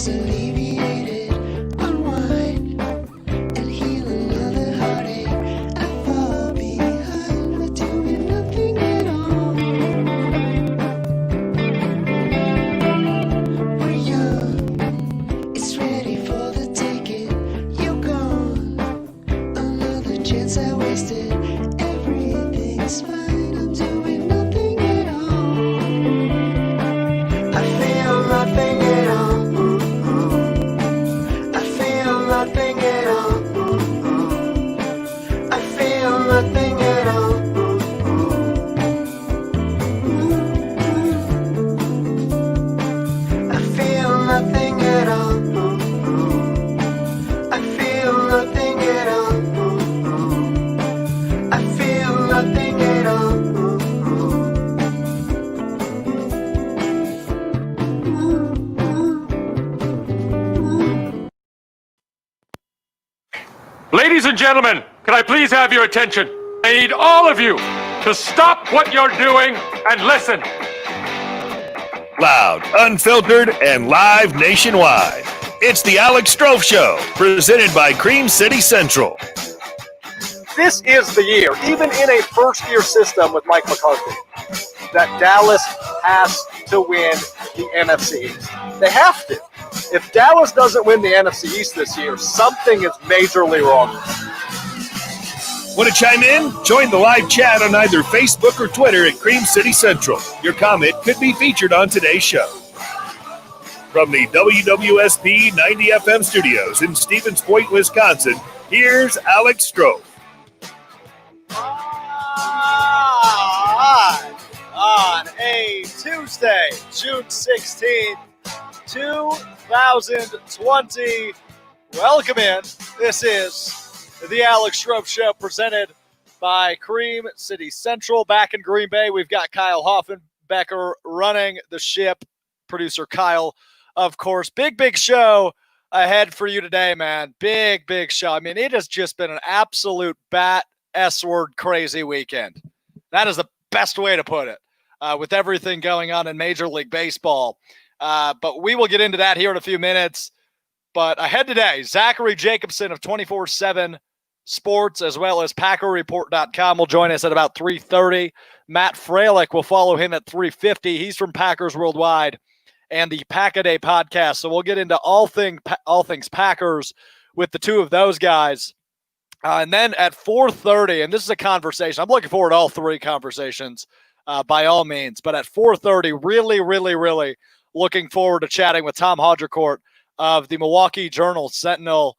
just alleviate it, unwind, and heal another heartache. I fall behind, we're doing nothing at all. We're young, it's ready for the taking. You're gone, another chance I wasted. Everything's fine, I'm doing nothing at all. I feel nothing at all. I feel nothing at all. I feel nothing at all. I feel nothing at all. I feel nothing at all. I feel nothing at all. Ladies and gentlemen, can I please have your attention? I need all of you to stop what you're doing and listen. Loud, unfiltered, and live nationwide. It's the Alex Strouf Show, presented by Cream City Central. This is the year, even in a first-year system with Mike McCarthy, that Dallas has to win the NFC East. They have to. If Dallas doesn't win the NFC East this year, something is majorly wrong. Want to chime in? Join the live chat on either Facebook or Twitter at Cream City Central. Your comment could be featured on today's show. From the WWSP 90 FM studios in Stevens Point, Wisconsin, here's Alex Strouf. On a Tuesday, June 16th, 2020. Welcome in. This is the Alex Strouf Show presented by Cream City Central. Back in Green Bay, we've got Kyle Hoffenbecker running the ship. Producer Kyle, of course. Big show ahead for you today, man. Big show. I mean, it has just been an absolute bat S-word crazy weekend. That is the best way to put it, with everything going on in Major League Baseball. But we will get into that here in a few minutes. But ahead today, Zachary Jacobson of 24/7 Sports, as well as PackerReport.com, will join us at about 3:30. Matt Froehlich will follow him at 3:50. He's from Packers Worldwide and the Pack-A-Day podcast. So we'll get into all things Packers with the two of those guys. And then at 4:30, and this is a conversation. I'm looking forward to all three conversations by all means. But at 4:30, really looking forward to chatting with Tom Haudricourt of the Milwaukee Journal-Sentinel.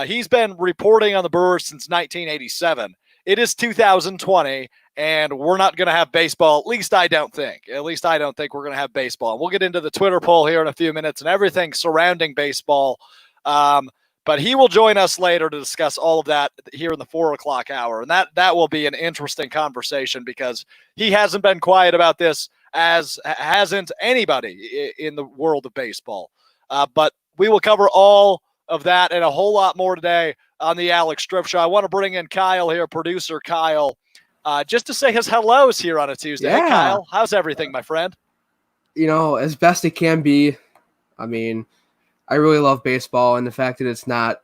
He's been reporting on the Brewers since 1987. It is 2020, and we're not going to have baseball. At least I don't think. We're going to have baseball. We'll get into the Twitter poll here in a few minutes and everything surrounding baseball. But he will join us later to discuss all of that here in the 4 o'clock hour. And that will be an interesting conversation because he hasn't been quiet about this, as hasn't anybody in the world of baseball. But we will cover all of that and a whole lot more today on the Alex Strouf Show. I want to bring in Kyle here, producer Kyle, just to say his hellos here on a Tuesday. Yeah. Hey, Kyle, how's everything, my friend? You know, as best it can be. I mean, I really love baseball, and the fact that it's not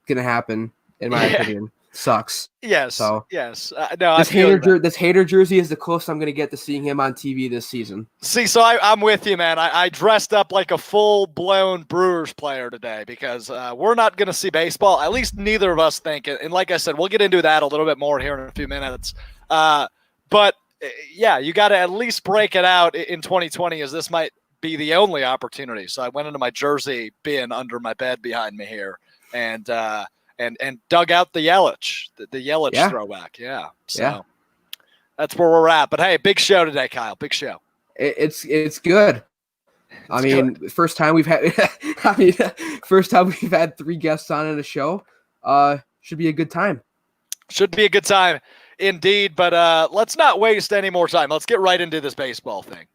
going to happen, in my opinion, sucks. Yes. So, yes. No, this hater jersey is the closest I'm going to get to seeing him on TV this season. See, so I'm with you, man. I dressed up like a full-blown Brewers player today because we're not going to see baseball. At least neither of us think it. And like I said, we'll get into that a little bit more here in a few minutes. But, yeah, you got to at least break it out in 2020, as this might be the only opportunity. So I went into my jersey bin under my bed behind me here and dug out the Yelich, the Yelich throwback. Yeah. So that's where we're at. But hey, big show today, Kyle. Big show. It's good. I mean, first time we've had three guests on in a show. Should be a good time. Should be a good time indeed. But let's not waste any more time. Let's get right into this baseball thing.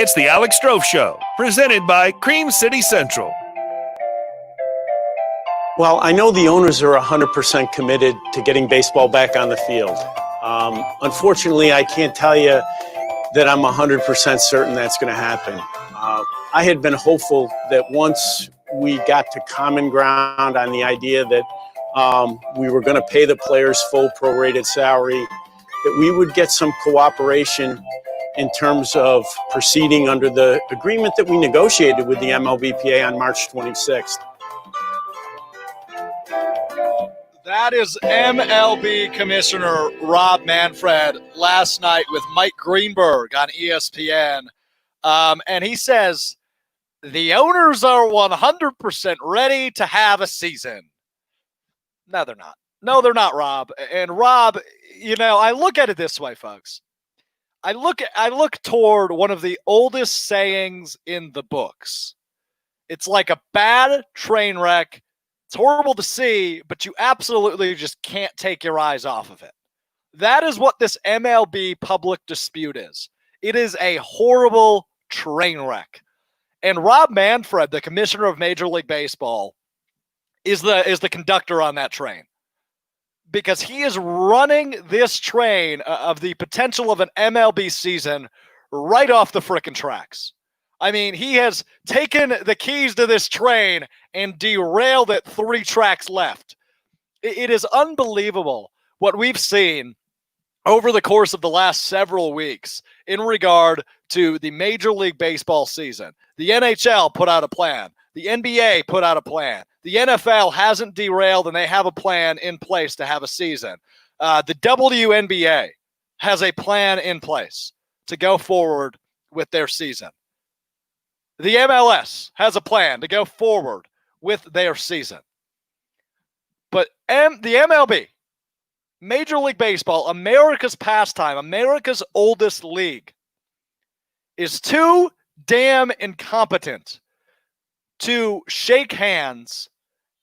It's the Alex Strouf Show, presented by Cream City Central. Well, I know the owners are 100% committed to getting baseball back on the field. Unfortunately, I can't tell you that I'm 100% certain that's going to happen. I had been hopeful that once we got to common ground on the idea that we were going to pay the players full prorated salary, that we would get some cooperation in terms of proceeding under the agreement that we negotiated with the MLBPA on March 26th. That is MLB Commissioner Rob Manfred last night with Mike Greenberg on ESPN. And he says the owners are 100% ready to have a season. No, they're not. No, they're not, Rob. And Rob, I look at it this way, folks. I look toward one of the oldest sayings in the books. It's like a bad train wreck. It's horrible to see, but you absolutely just can't take your eyes off of it. That is what this MLB public dispute is. It is a horrible train wreck. And Rob Manfred, the commissioner of Major League Baseball, is the conductor on that train. Because he is running this train of the potential of an MLB season right off the frickin' tracks. I mean, he has taken the keys to this train and derailed it 3 tracks left. It is unbelievable what we've seen over the course of the last several weeks in regard to the Major League Baseball season. The NHL put out a plan. The NBA put out a plan. The NFL hasn't derailed, and they have a plan in place to have a season. The WNBA has a plan in place to go forward with their season. The MLS has a plan to go forward with their season. But the MLB, Major League Baseball, America's pastime, America's oldest league, is too damn incompetent to shake hands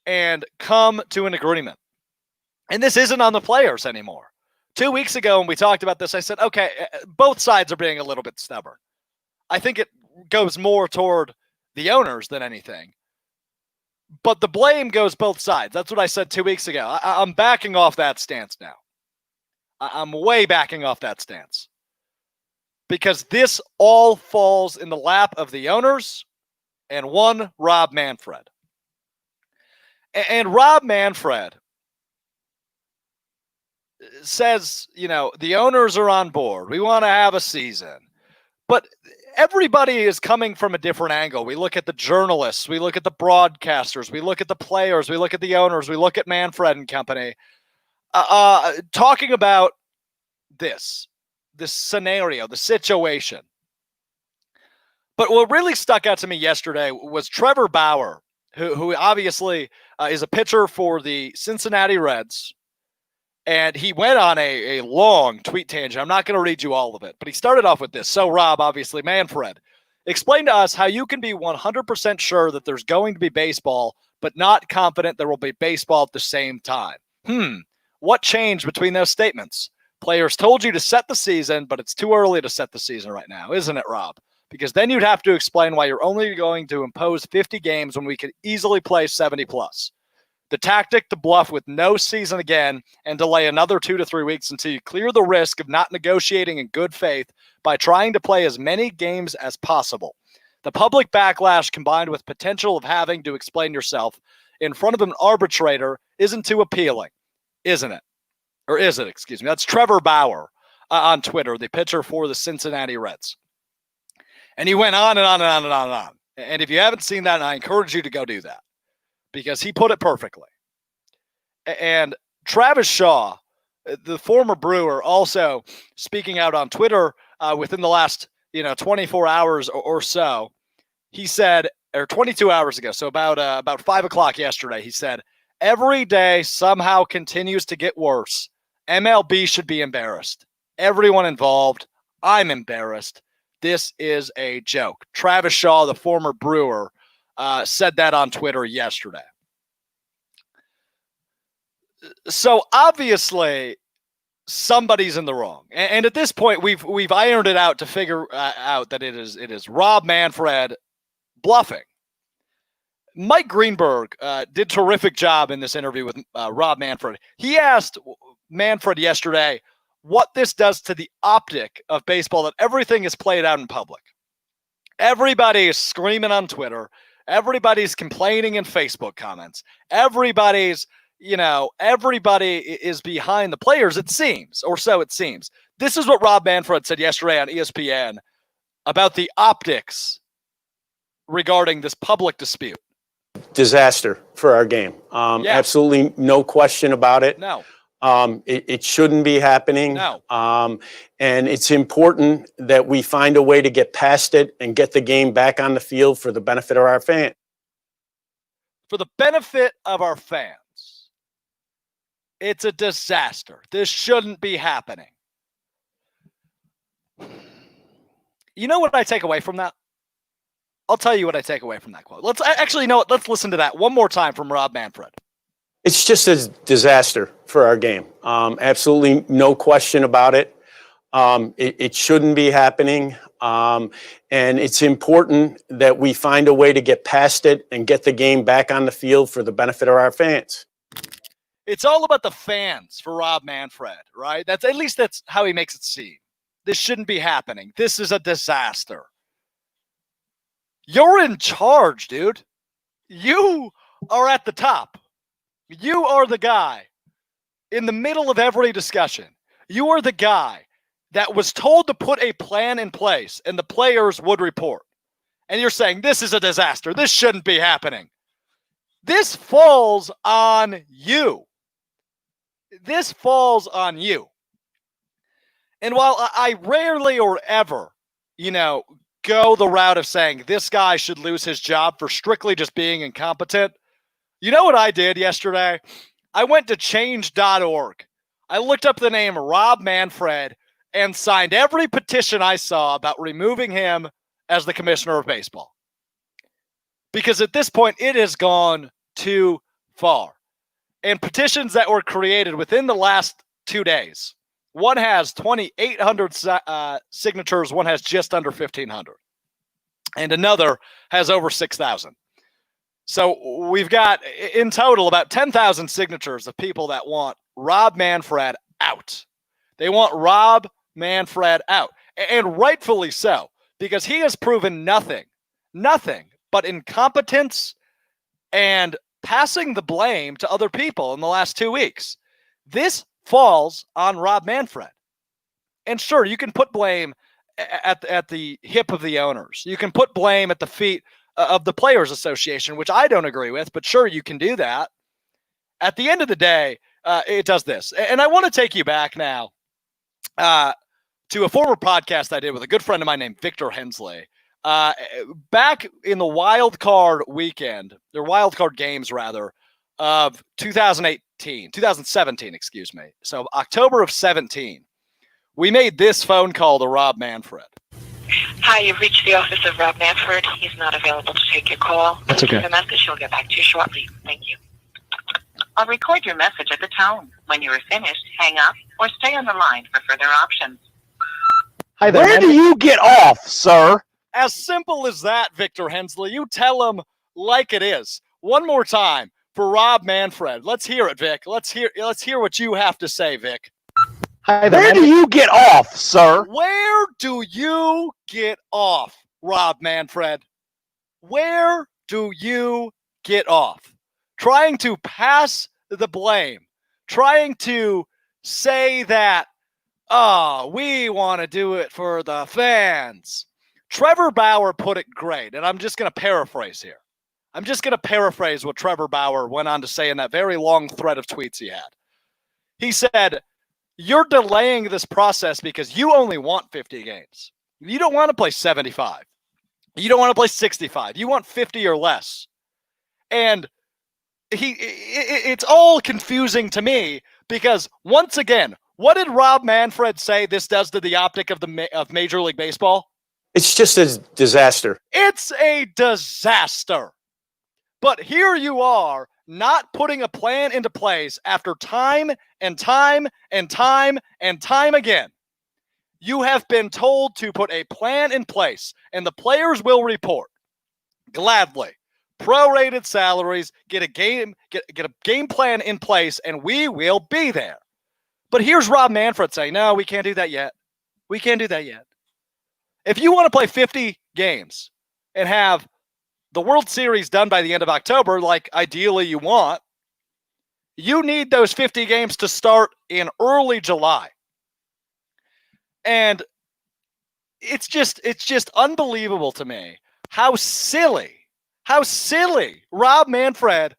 and come to an agreement. And this isn't on the players anymore. 2 weeks ago when we talked about this, I said, okay, both sides are being a little bit stubborn. I think it goes more toward the owners than anything. But the blame goes both sides. That's what I said 2 weeks ago. I'm backing off that stance now. I'm way backing off that stance. Because this all falls in the lap of the owners and one Rob Manfred. And Rob Manfred says, the owners are on board. We want to have a season. But everybody is coming from a different angle. We look at the journalists. We look at the broadcasters. We look at the players. We look at the owners. We look at Manfred and company talking about this scenario, the situation. But what really stuck out to me yesterday was Trevor Bauer, who obviously is a pitcher for the Cincinnati Reds. And he went on a long tweet tangent. I'm not going to read you all of it, but he started off with this. So, Rob, obviously, Manfred, explain to us how you can be 100% sure that there's going to be baseball, but not confident there will be baseball at the same time. What changed between those statements? Players told you to set the season, but it's too early to set the season right now, isn't it, Rob? Because then you'd have to explain why you're only going to impose 50 games when we could easily play 70 plus. The tactic to bluff with no season again and delay another 2 to 3 weeks until you clear the risk of not negotiating in good faith by trying to play as many games as possible. The public backlash combined with potential of having to explain yourself in front of an arbitrator isn't too appealing, isn't it? Or is it? Excuse me. That's Trevor Bauer on Twitter, the pitcher for the Cincinnati Reds. And he went on and on and on and on and on. And if you haven't seen that, I encourage you to go do that because he put it perfectly. And Travis Shaw, the former Brewer, also speaking out on Twitter within the last 24 hours or so, he said, or 22 hours ago, so about 5 o'clock yesterday, he said, every day somehow continues to get worse. MLB should be embarrassed. Everyone involved, I'm embarrassed. This is a joke. Travis Shaw, the former Brewer, said that on Twitter yesterday. So obviously, somebody's in the wrong, and at this point, we've ironed it out to figure out that it is Rob Manfred bluffing. Mike Greenberg did a terrific job in this interview with Rob Manfred. He asked Manfred yesterday, what this does to the optic of baseball, that everything is played out in public. Everybody is screaming on Twitter. Everybody's complaining in Facebook comments. Everybody is behind the players, it seems, or so it seems. This is what Rob Manfred said yesterday on ESPN about the optics regarding this public dispute. Disaster for our game. Absolutely no question about it. No. It shouldn't be happening. No. And it's important that we find a way to get past it and get the game back on the field for the benefit of our fans. For the benefit of our fans. It's a disaster. This shouldn't be happening. You know what I take away from that? I'll tell you what I take away from that quote. Let's listen to that one more time from Rob Manfred. It's just a disaster for our game. Absolutely no question about it. It shouldn't be happening. And it's important that we find a way to get past it and get the game back on the field for the benefit of our fans. It's all about the fans for Rob Manfred, right? That's how he makes it seem. This shouldn't be happening. This is a disaster. You're in charge, dude. You are at the top. You are the guy in the middle of every discussion. You are the guy that was told to put a plan in place and the players would report. And you're saying, this is a disaster. This shouldn't be happening. This falls on you. This falls on you. And while I rarely or ever, go the route of saying this guy should lose his job for strictly just being incompetent, you know what I did yesterday? I went to change.org. I looked up the name Rob Manfred and signed every petition I saw about removing him as the commissioner of baseball. Because at this point, it has gone too far. And petitions that were created within the last 2 days. One has 2,800 signatures. One has just under 1,500. And another has over 6,000. So we've got, in total, about 10,000 signatures of people that want Rob Manfred out. They want Rob Manfred out. And rightfully so, because he has proven nothing but incompetence and passing the blame to other people in the last 2 weeks. This falls on Rob Manfred. And sure, you can put blame at the hip of the owners. You can put blame at the feet of the Players Association, which I don't agree with, but sure, you can do that. At the end of the day, it does this. And I want to take you back now to a former podcast I did with a good friend of mine named Victor Hensley. Back in the wild card weekend, or wild card games rather, of 2017, excuse me. So October of 17, we made this phone call to Rob Manfred. Hi, you've reached the office of Rob Manfred. He's not available to take your call. That's okay. Leave a message. He'll get back to you shortly. Thank you. I'll record your message at the tone. When you are finished, hang up or stay on the line for further options. Hi there. Where do you get off, sir? As simple as that, Victor Hensley. You tell him like it is. One more time for Rob Manfred. Let's hear it, Vic. Let's hear what you have to say, Vic. Hi there. Where do you get off, sir? Where do you get off, Rob Manfred? Where do you get off? Trying to pass the blame. Trying to say that, we want to do it for the fans. Trevor Bauer put it great, and I'm just going to paraphrase here. I'm just going to paraphrase what Trevor Bauer went on to say in that very long thread of tweets he had. He said, you're delaying this process because you only want 50 games. You don't want to play 75. You don't want to play 65. You want 50 or less. And it's all confusing to me because, once again, what did Rob Manfred say this does to the optic of Major League Baseball? It's just a disaster. It's a disaster. But here you are, not putting a plan into place after time and time and time and time again. You have been told to put a plan in place, and the players will report gladly. Prorated salaries, get a game plan in place, and we will be there. But here's Rob Manfred saying, no, we can't do that yet. We can't do that yet. If you want to play 50 games and have the World Series done by the end of October, like ideally you want, you need those 50 games to start in early July. And it's just unbelievable to me how silly Rob Manfred,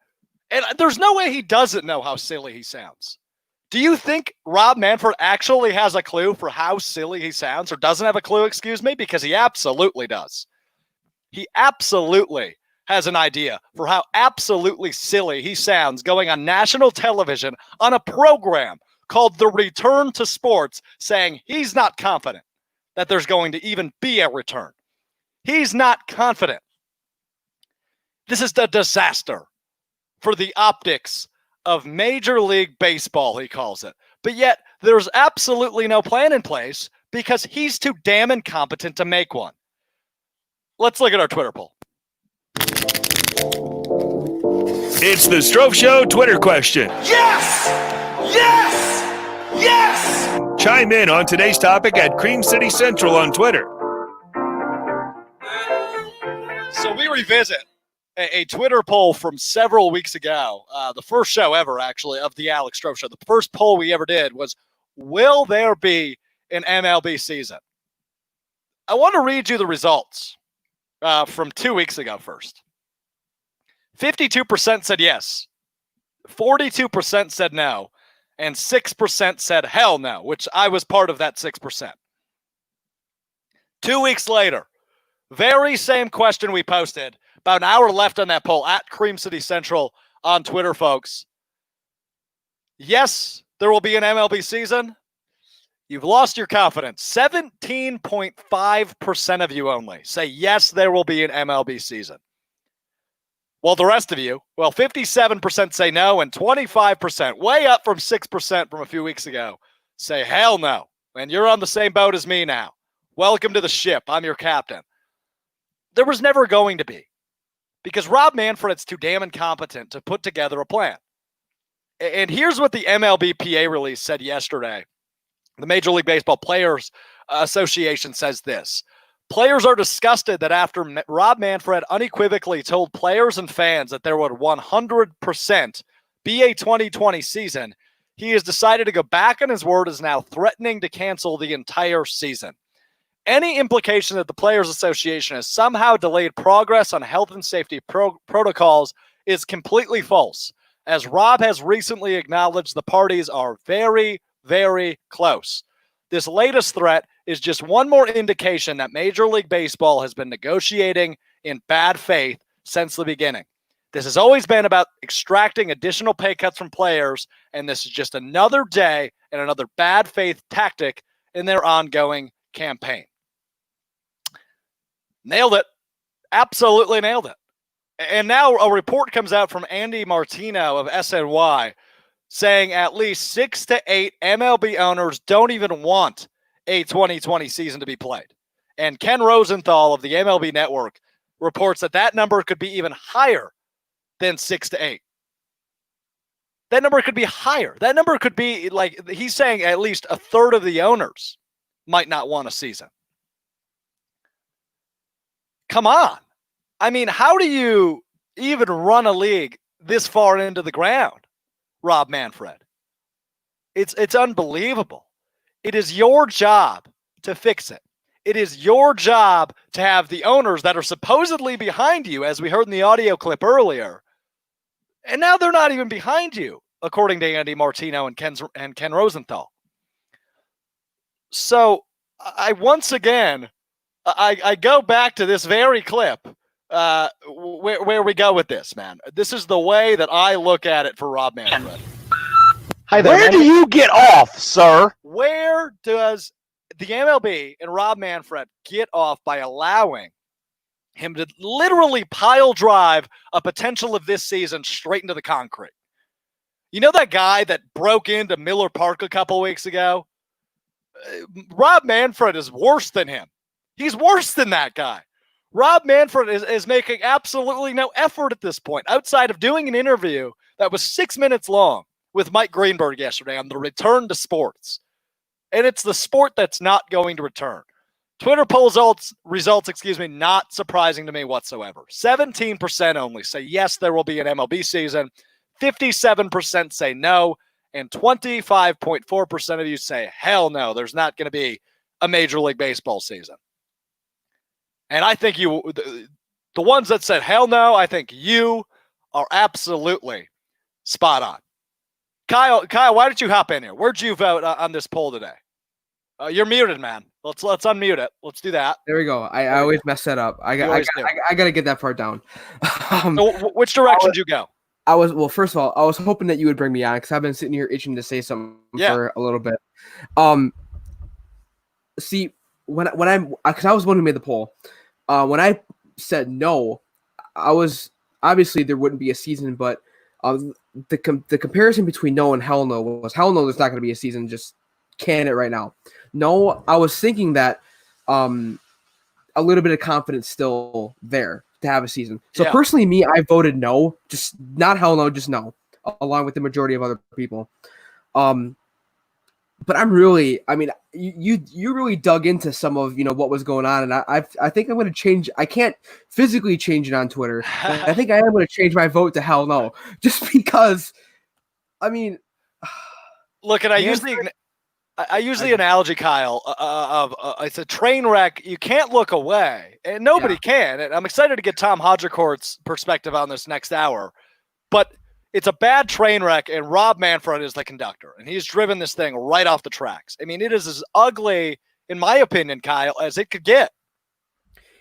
and there's no way he doesn't know how silly he sounds. Do you think Rob Manfred actually has a clue for how silly he sounds, or doesn't have a clue, excuse me? Because he absolutely does. He absolutely has an idea for how absolutely silly he sounds going on national television on a program called The Return to Sports, saying he's not confident that there's going to even be a return. He's not confident. This is a disaster for the optics of Major League Baseball, he calls it. But yet, there's absolutely no plan in place because he's too damn incompetent to make one. Let's look at our Twitter poll. It's the Strouf Show Twitter question. Yes! Yes! Yes! Chime in on today's topic at Cream City Central on Twitter. So we revisit a Twitter poll from several weeks ago, the first show ever, actually, of the Alex Strouf Show. The first poll we ever did was, will there be an MLB season? I want to read you the results from 2 weeks ago first. 52% said yes, 42% said no, and 6% said hell no, which I was part of that 6%. 2 weeks later, very same question we posted, about an hour left on that poll at Cream City Central on Twitter, folks. Yes, there will be an MLB season. You've lost your confidence. 17.5% of you only say yes, there will be an MLB season. Well, the rest of you, 57% say no, and 25%, way up from 6% from a few weeks ago, say hell no. And you're on the same boat as me now. Welcome to the ship. I'm your captain. There was never going to be, because Rob Manfred's too damn incompetent to put together a plan. And here's what the MLBPA release said yesterday. The Major League Baseball Players Association says this. Players are disgusted that after Rob Manfred unequivocally told players and fans that there would 100% be a 2020 season, he has decided to go back on his word, is now threatening to cancel the entire season. Any implication that the Players Association has somehow delayed progress on health and safety protocols is completely false, as Rob has recently acknowledged the parties are very, very close. This latest threat is just one more indication that Major League Baseball has been negotiating in bad faith since the beginning. This has always been about extracting additional pay cuts from players, and this is just another day and another bad faith tactic in their ongoing campaign. Nailed it. Absolutely nailed it. And now a report comes out from Andy Martino of SNY saying at least 6 to 8 MLB owners don't even want a 2020 season to be played. And Ken Rosenthal of the MLB Network reports that that number could be even higher than 6 to 8. That number could be higher. That number could be, like, he's saying at least a third of the owners might not want a season. Come on. I mean, how do you even run a league this far into the ground, Rob Manfred? It's unbelievable. It is your job to fix it. It is your job to have the owners that are supposedly behind you, as we heard in the audio clip earlier. And now they're not even behind you, according to Andy Martino and Ken Rosenthal. So I once again, I go back to this very clip where we go with this, man. This is the way that I look at it for Rob Manfred. Hi there. Where do you get off, sir? Where does the MLB and Rob Manfred get off by allowing him to literally pile drive a potential of this season straight into the concrete? You know that guy that broke into Miller Park a couple weeks ago? Rob Manfred is worse than him. He's worse than that guy. Rob Manfred is making absolutely no effort at this point, outside of doing an interview that was 6 minutes long with Mike Greenberg yesterday on the return to sports. And it's the sport that's not going to return. Twitter poll results, not surprising to me whatsoever. 17% only say yes, there will be an MLB season. 57% say no. And 25.4% of you say, hell no, there's not going to be a Major League Baseball season. And I think the ones that said hell no, I think you are absolutely spot on. Kyle, why did you hop in here? Where'd you vote on this poll today? You're muted, man. Let's unmute it. Let's do that. There we go. I always mess that up. I got to get that part down. So which direction did you go? First of all, I was hoping that you would bring me on because I've been sitting here itching to say something for a little bit. See, because I was the one who made the poll. When I said no, I was obviously there wouldn't be a season, but the comparison between no and hell no was hell no. There's not going to be a season. Just can it right now. No, I was thinking that a little bit of confidence still there to have a season. So personally, me, I voted no, just not hell no, just no, along with the majority of other people. But I'm really, you really dug into some of what was going on, and I think I'm going to change. I can't physically change it on Twitter. I think I am going to change my vote to hell no, just because. Look, and I use the analogy, Kyle, of it's a train wreck. You can't look away, and nobody can. And I'm excited to get Tom Haudricourt's perspective on this next hour. But it's a bad train wreck, and Rob Manfred is the conductor, and he's driven this thing right off the tracks. I mean, it is as ugly, in my opinion, Kyle, as it could get.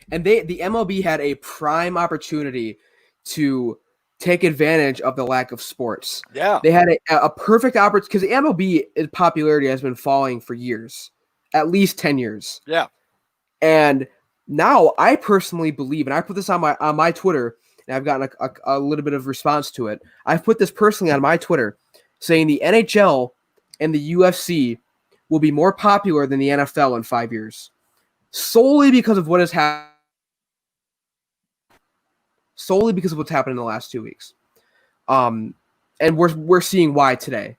And the MLB had a prime opportunity to take advantage of the lack of sports. Yeah. They had a perfect opportunity because the MLB popularity has been falling for years, at least 10 years. Yeah. And now I personally believe, and I put this on my Twitter, and I've gotten a little bit of response to it. I've put this personally on my Twitter saying the NHL and the UFC will be more popular than the NFL in 5 years. Solely because of what has happened. Solely because of what's happened in the last 2 weeks. And we're seeing why today.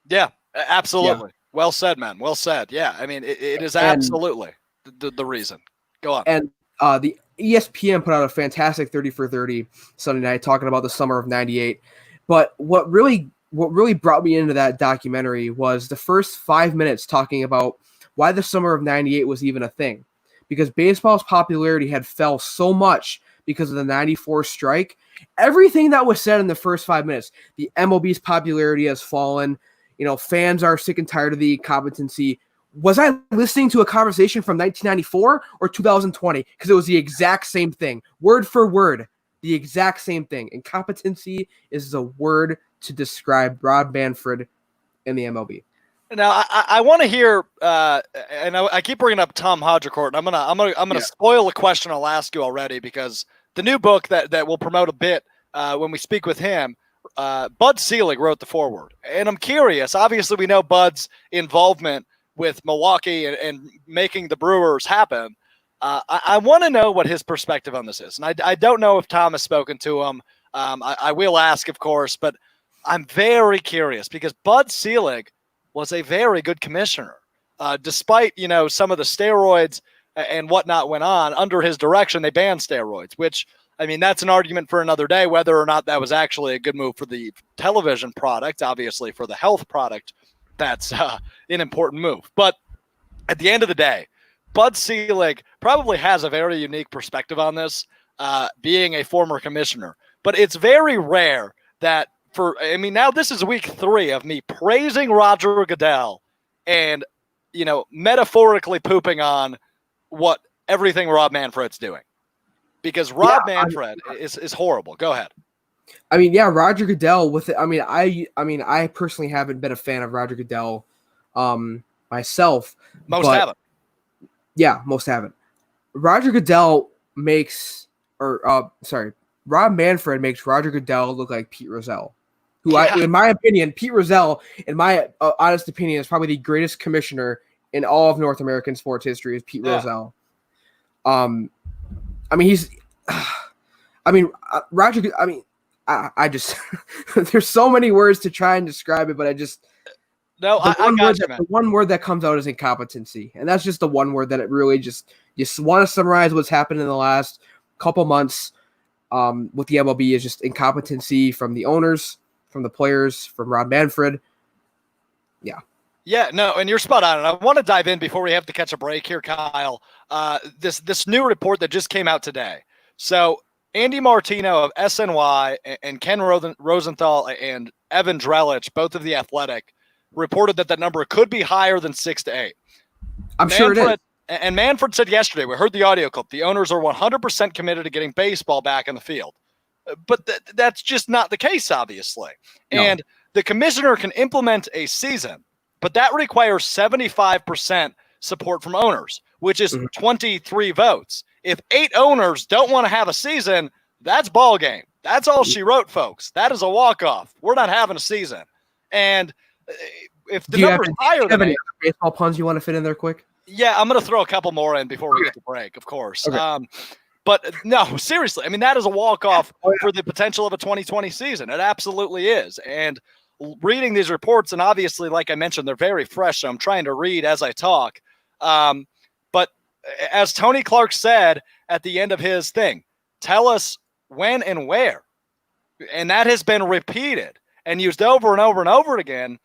Yeah, absolutely. Yeah. Well said, man. Well said. Yeah, I mean, it is absolutely the reason. Go on. And the ESPN put out a fantastic 30 for 30 Sunday night talking about the summer of '98. But what really brought me into that documentary was the first 5 minutes talking about why the summer of '98 was even a thing. Because baseball's popularity had fell so much because of the 94 strike. Everything that was said in the first 5 minutes, the MLB's popularity has fallen. Fans are sick and tired of the incompetency. Was I listening to a conversation from 1994 or 2020? Because it was the exact same thing, word for word, the exact same thing. Incompetency is the word to describe Rob Manfred in the MLB. Now I want to hear, and I keep bringing up Tom Haudricourt, and I'm gonna spoil a question I'll ask you already because the new book that we'll promote a bit when we speak with him, Bud Selig wrote the foreword, and I'm curious. Obviously, we know Bud's involvement with Milwaukee and making the Brewers happen. I want to know what his perspective on this is, and I don't know if Tom has spoken to him. I will ask, of course, but I'm very curious because Bud Selig was a very good commissioner, despite some of the steroids and whatnot went on under his direction. They banned steroids, which that's an argument for another day whether or not that was actually a good move for the television product. Obviously, for the health product, that's an important move. But at the end of the day, Bud Selig probably has a very unique perspective on this, being a former commissioner. But it's very rare that. Now this is week 3 of me praising Roger Goodell and, metaphorically pooping on everything Rob Manfred's doing. Because Rob Manfred is horrible. Go ahead. Roger Goodell with it. I personally haven't been a fan of Roger Goodell myself. Most haven't. Yeah, most haven't. Roger Goodell Rob Manfred makes Roger Goodell look like Pete Rozelle. In my opinion, Pete Rozelle, in my honest opinion, is probably the greatest commissioner in all of North American sports history. Is Pete Rozelle? Roger. I just there's so many words to try and describe it, but I just I got you, man. The one word that comes out is incompetency, and that's just the one word that it really just you want to summarize what's happened in the last couple months with the MLB is just incompetency from the owners, from the players, from Rob Manfred. Yeah, no, and you're spot on. And I want to dive in before we have to catch a break here, Kyle. This new report that just came out today. So Andy Martino of SNY and Ken Rosenthal and Evan Drellich, both of The Athletic, reported that number could be higher than 6 to 8. Sure it is. And Manfred said yesterday, we heard the audio clip, the owners are 100% committed to getting baseball back in the field. But that's just not the case, obviously. No. And the commissioner can implement a season, but that requires 75% support from owners, which is 23 votes. If 8 owners don't want to have a season, that's ball game. That's all she wrote, folks. That is a walk-off. We're not having a season. And if the number's higher than 8, baseball puns you want to fit in there quick? Yeah, I'm going to throw a couple more in before we get to break, of course. Okay. But no, seriously, I mean, that is a walk-off for the potential of a 2020 season. It absolutely is. And reading these reports, and obviously, like I mentioned, they're very fresh, so I'm trying to read as I talk. But as Tony Clark said at the end of his thing, tell us when and where. And that has been repeated and used over and over and over again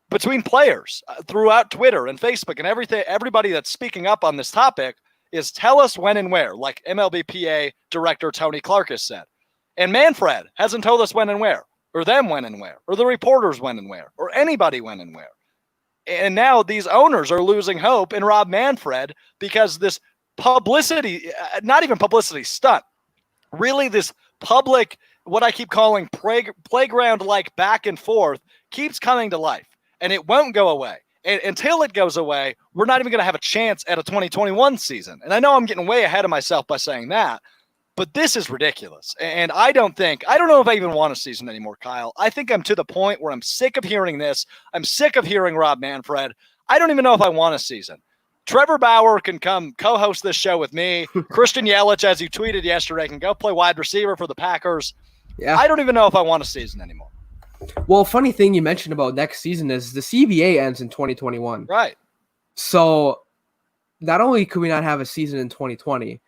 between players throughout Twitter and Facebook and everything. Everybody that's speaking up on this topic is tell us when and where, like MLBPA director Tony Clark has said. And Manfred hasn't told us when and where, or them when and where, or the reporters when and where, or anybody when and where. And now these owners are losing hope in Rob Manfred because this publicity, not even publicity stunt, really this public, what I keep calling playground-like back and forth keeps coming to life. And it won't go away. And until it goes away, we're not even going to have a chance at a 2021 season. And I know I'm getting way ahead of myself by saying that, but this is ridiculous. And I don't know if I even want a season anymore, Kyle. I think I'm to the point where I'm sick of hearing this. I'm sick of hearing Rob Manfred. I don't even know if I want a season. Trevor Bauer can come co-host this show with me. Christian Yelich, as you tweeted yesterday, can go play wide receiver for the Packers. Yeah. I don't even know if I want a season anymore. Well, funny thing you mentioned about next season is the CBA ends in 2021. Right. So not only could we not have a season in 2020,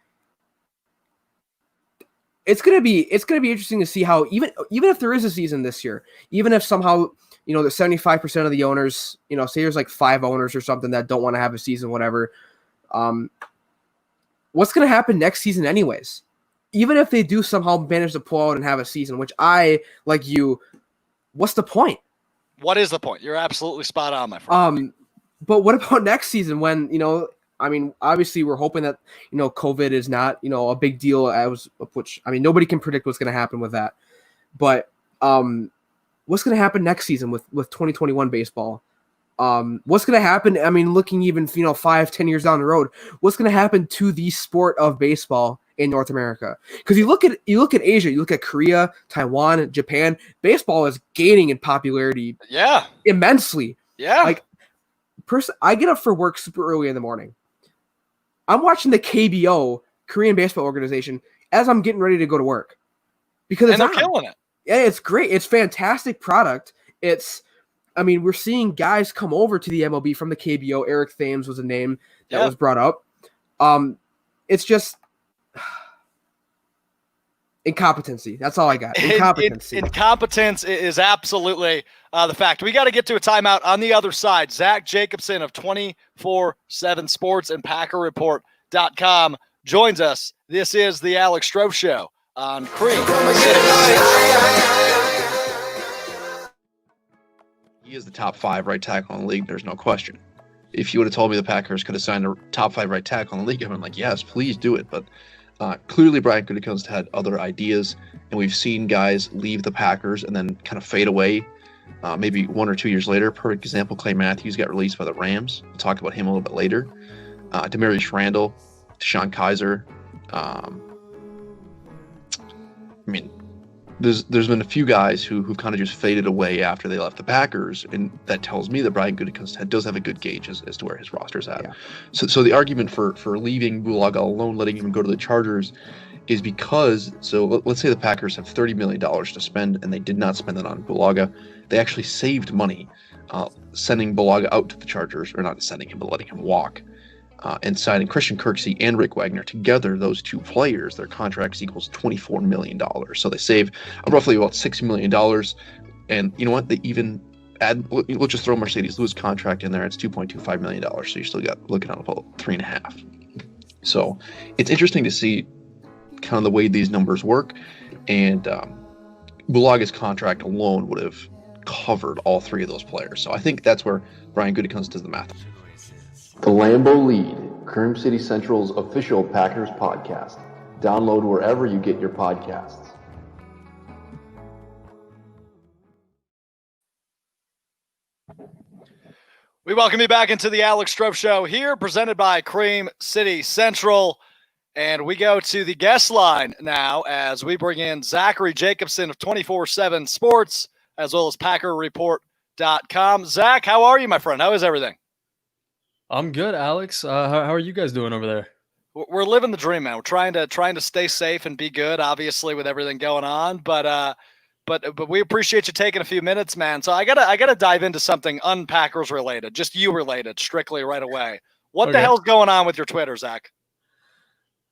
it's gonna be interesting to see how even if there is a season this year, even if somehow the 75% of the owners, say there's like 5 owners or something that don't want to have a season, whatever. What's gonna happen next season, anyways? Even if they do somehow manage to pull out and have a season, which I like you. What's the point? What is the point? You're absolutely spot on, my friend. But what about next season when, obviously we're hoping that, COVID is not, a big deal nobody can predict what's going to happen with that. But what's going to happen next season with 2021 baseball? What's going to happen? Looking even, 5-10 years down the road, what's going to happen to the sport of baseball in North America? Because you look at Asia, you look at Korea, Taiwan, Japan, baseball is gaining in popularity immensely. Yeah. I get up for work super early in the morning. I'm watching the KBO, Korean Baseball Organization, as I'm getting ready to go to work. Because they're killing it. Yeah, it's great. It's fantastic product. We're seeing guys come over to the MLB from the KBO. Eric Thames was a name that was brought up. It's just incompetency. That's all I got. Incompetency. Incompetence is absolutely the fact. We got to get to a timeout. On the other side, Zach Jacobson of 24/7 Sports and PackerReport.com joins us. This is the Alex Strouf Show on Cream City. He is the top 5 right tackle in the league. There's no question. If you would have told me the Packers could have signed a top 5 right tackle in the league, I'm like, yes, please do it. But clearly Brian Gutekunst had other ideas, and we've seen guys leave the Packers and then kind of fade away maybe 1 or 2 years later. Per example, Clay Matthews got released by the Rams. We'll talk about him a little bit later. Demarius Randall, Deshaun Kaiser. There's been a few guys who've kind of just faded away after they left the Packers, and that tells me that Brian Gutekunst does have a good gauge as to where his roster's at. Yeah. So the argument for leaving Bulaga alone, letting him go to the Chargers, is because, so let's say the Packers have $30 million to spend and they did not spend it on Bulaga. They actually saved money sending Bulaga out to the Chargers, or not sending him, but letting him walk, and signing Christian Kirksey and Rick Wagner. Together, those two players, their contracts equals $24 million. So they save roughly about $6 million. And you know what? They even add, let's just throw Mercedes Lewis contract in there. It's $2.25 million. So you still got looking at about 3.5. So it's interesting to see kind of the way these numbers work. And Bulaga's contract alone would have covered all three of those players. So I think that's where Brian Gutekunst does the math. The Lambeau Lead, Cream City Central's official Packers podcast. Download wherever you get your podcasts. We welcome you back into the Alex Strouf Show here, presented by Cream City Central. And we go to the guest line now as we bring in Zachary Jacobson of 24/7 Sports, as well as PackerReport.com. Zach, how are you, my friend? How is everything? I'm good, Alex. How are you guys doing over there? We're living the dream, man. We're trying to stay safe and be good, obviously, with everything going on. But we appreciate you taking a few minutes, man. So I gotta dive into something unPackers related, just you related, strictly right away. What the hell's going on with your Twitter, Zach?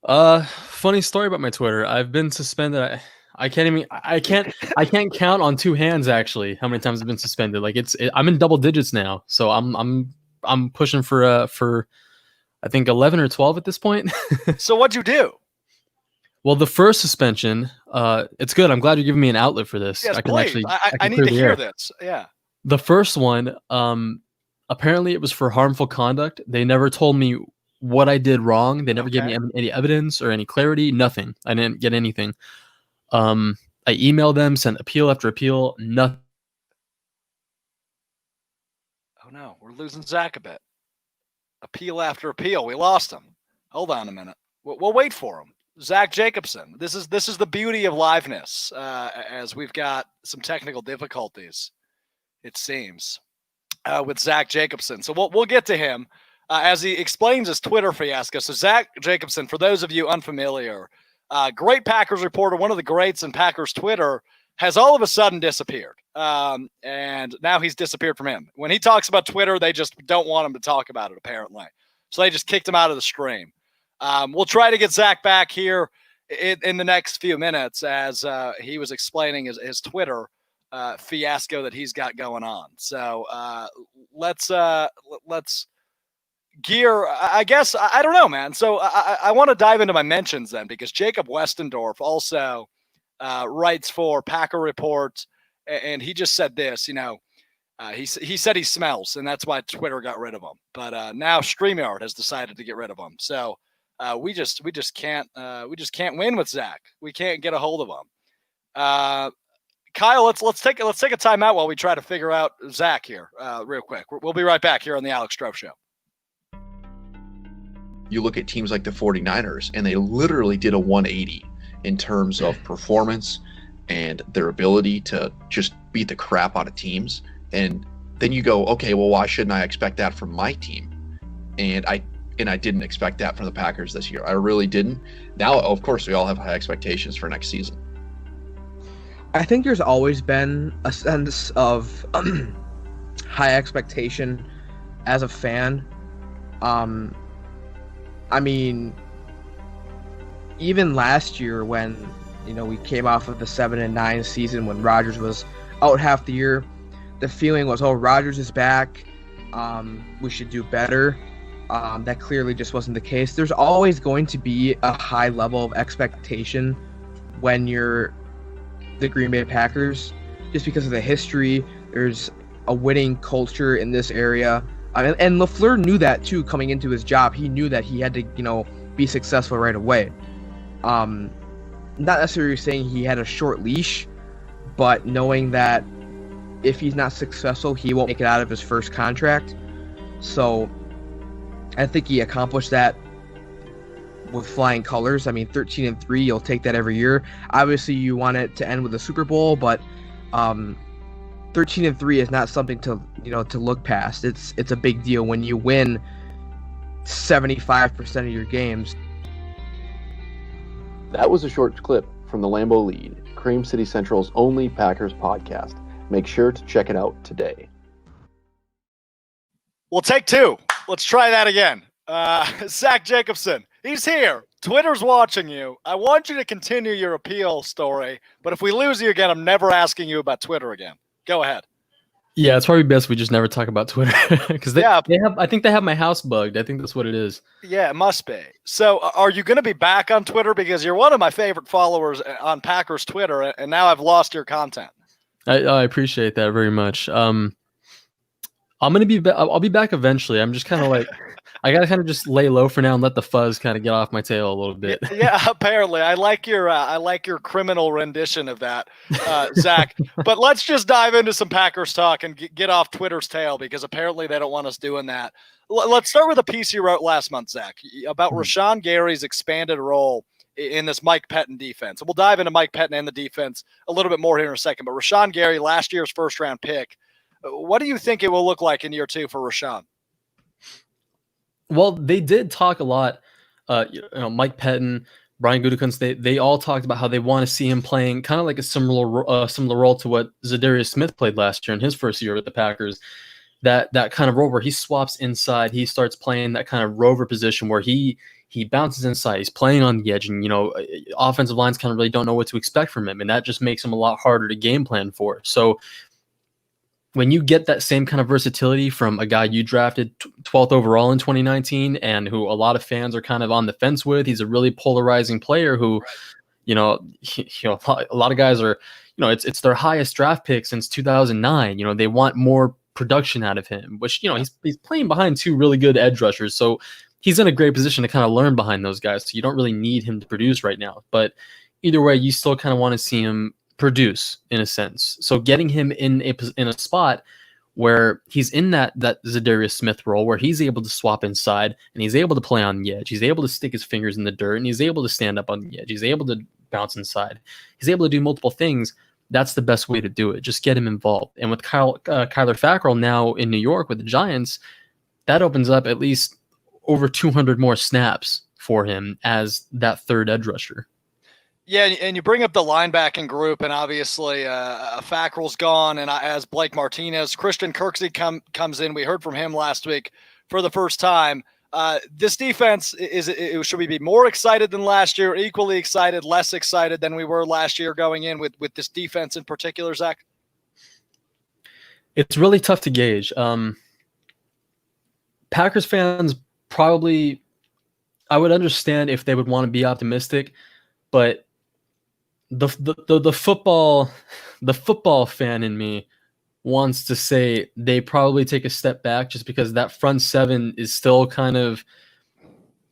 Funny story about my Twitter. I've been suspended. I can't count on two hands actually how many times I've been suspended. Like I'm in double digits now. So I'm pushing for I think 11 or 12 at this point. So what'd you do? Well, the first suspension, it's good. I'm glad you're giving me an outlet for this. Yes, I can please. actually I need to hear this. Yeah. The first one, apparently it was for harmful conduct. They never told me what I did wrong. They never gave me any evidence or any clarity. Nothing. I didn't get anything. I emailed them, sent appeal after appeal. Nothing. Oh no, we're losing Zach a bit. Appeal after appeal. We lost him. Hold on a minute. We'll wait for him. Zach Jacobson. This is the beauty of liveness, as we've got some technical difficulties, it seems, with Zach Jacobson. So we'll get to him as he explains his Twitter fiasco. So Zach Jacobson, for those of you unfamiliar, great Packers reporter, one of the greats in Packers Twitter, has all of a sudden disappeared. And now he's disappeared from him. When he talks about Twitter, they just don't want him to talk about it, apparently. So they just kicked him out of the stream. We'll try to get Zach back here in the next few minutes as he was explaining his Twitter fiasco that he's got going on. So let's gear. I guess I don't know, man. So I want to dive into my mentions then, because Jacob Westendorf also writes for Packer Report, and he just said this. He said he smells, and that's why Twitter got rid of him. But now StreamYard has decided to get rid of him. So. We just can't win with Zach. We can't get a hold of him. Kyle, let's take a timeout while we try to figure out Zach here real quick. We'll be right back here on the Alex Strouf Show. You look at teams like the 49ers, and they literally did a 180 in terms of performance and their ability to just beat the crap out of teams. And then you go, okay, well, why shouldn't I expect that from my team? And I didn't expect that from the Packers this year. I really didn't. Now, of course, we all have high expectations for next season. I think there's always been a sense of high expectation as a fan. I mean, even last year when, we came off of the 7-9 season when Rodgers was out half the year, the feeling was, oh, Rodgers is back. We should do better. That clearly just wasn't the case. There's always going to be a high level of expectation when you're the Green Bay Packers, just because of the history. There's a winning culture in this area. And LaFleur knew that too coming into his job. He knew that he had to, be successful right away. Not necessarily saying he had a short leash, but knowing that if he's not successful, he won't make it out of his first contract. So I think he accomplished that with flying colors. I mean, 13-3, you'll take that every year. Obviously, you want it to end with a Super Bowl, but 13-3 is not something to look past. It's a big deal when you win 75% of your games. That was a short clip from the Lambeau Lead, Cream City Central's only Packers podcast. Make sure to check it out today. We'll take two. Let's try that again. Zach Jacobson, he's here. Twitter's watching you. I want you to continue your appeal story, but if we lose you again, I'm never asking you about Twitter again. Go ahead. Yeah, it's probably best we just never talk about Twitter because they have. I think they have my house bugged. I think that's what it is. Yeah, it must be. So, are you going to be back on Twitter because you're one of my favorite followers on Packers Twitter, and now I've lost your content? I appreciate that very much. I'm gonna be. I'll be back eventually. I'm just kind of like. I gotta kind of just lay low for now and let the fuzz kind of get off my tail a little bit. Yeah, apparently, I like your criminal rendition of that, Zach. But let's just dive into some Packers talk and get off Twitter's tail because apparently they don't want us doing that. Let's start with a piece you wrote last month, Zach, about Rashawn Gary's expanded role in this Mike Pettin defense. We'll dive into Mike Pettin and the defense a little bit more here in a second. But Rashawn Gary, last year's first-round pick, what do you think it will look like in year two for Rashawn? Well, they did talk a lot. Mike Pettin, Brian Gutekunst, they all talked about how they want to see him playing kind of like a similar role to what Zadarius Smith played last year in his first year with the Packers. That kind of role where he swaps inside, he starts playing that kind of rover position where he bounces inside, he's playing on the edge, and offensive lines kind of really don't know what to expect from him, and that just makes him a lot harder to game plan for. So when you get that same kind of versatility from a guy you drafted 12th overall in 2019 and who a lot of fans are kind of on the fence with, he's a really polarizing player who, a lot of guys are, it's their highest draft pick since 2009. They want more production out of him, which, he's playing behind two really good edge rushers. So he's in a great position to kind of learn behind those guys. So you don't really need him to produce right now. But either way, you still kind of want to see him produce in a sense. So getting him in a spot where he's in that Zadarius Smith role where he's able to swap inside and he's able to play on the edge. He's able to stick his fingers in the dirt and he's able to stand up on the edge. He's able to bounce inside. He's able to do multiple things. That's the best way to do it. Just get him involved. And with Kyler Fackrell now in New York with the Giants, that opens up at least over 200 more snaps for him as that third edge rusher. Yeah, and you bring up the linebacking group, and obviously Fackrell's gone, and as Blake Martinez, Christian Kirksey comes in. We heard from him last week for the first time. This defense, should we be more excited than last year, equally excited, less excited than we were last year going in with this defense in particular, Zach? It's really tough to gauge. Packers fans probably, I would understand if they would want to be optimistic, but the football fan in me wants to say they probably take a step back just because that front seven is still kind of